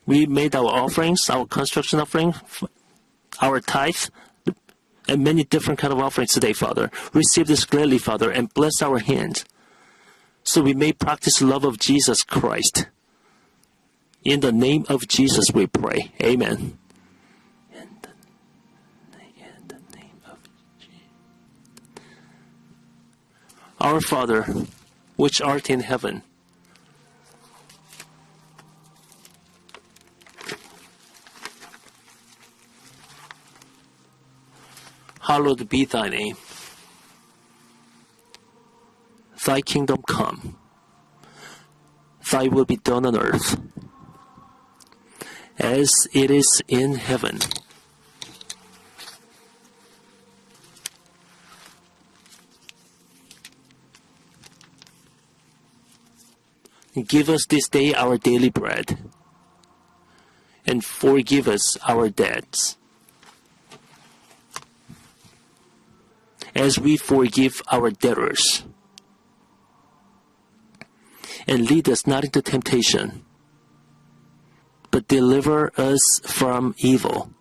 [SPEAKER 4] We made our offerings, our construction offering, our tithe, and many different kind of offerings today, Father. Receive this gladly, Father, and bless our hands, so we may practice the love of Jesus Christ. In the name of Jesus we pray. Amen. In the name of Jesus. Our Father, which art in heaven, hallowed be thy name. Thy kingdom come. Thy will be done on earth as it is in heaven. Give us this day our daily bread, and forgive us our debts, as we forgive our debtors. And lead us not into temptation, but deliver us from evil.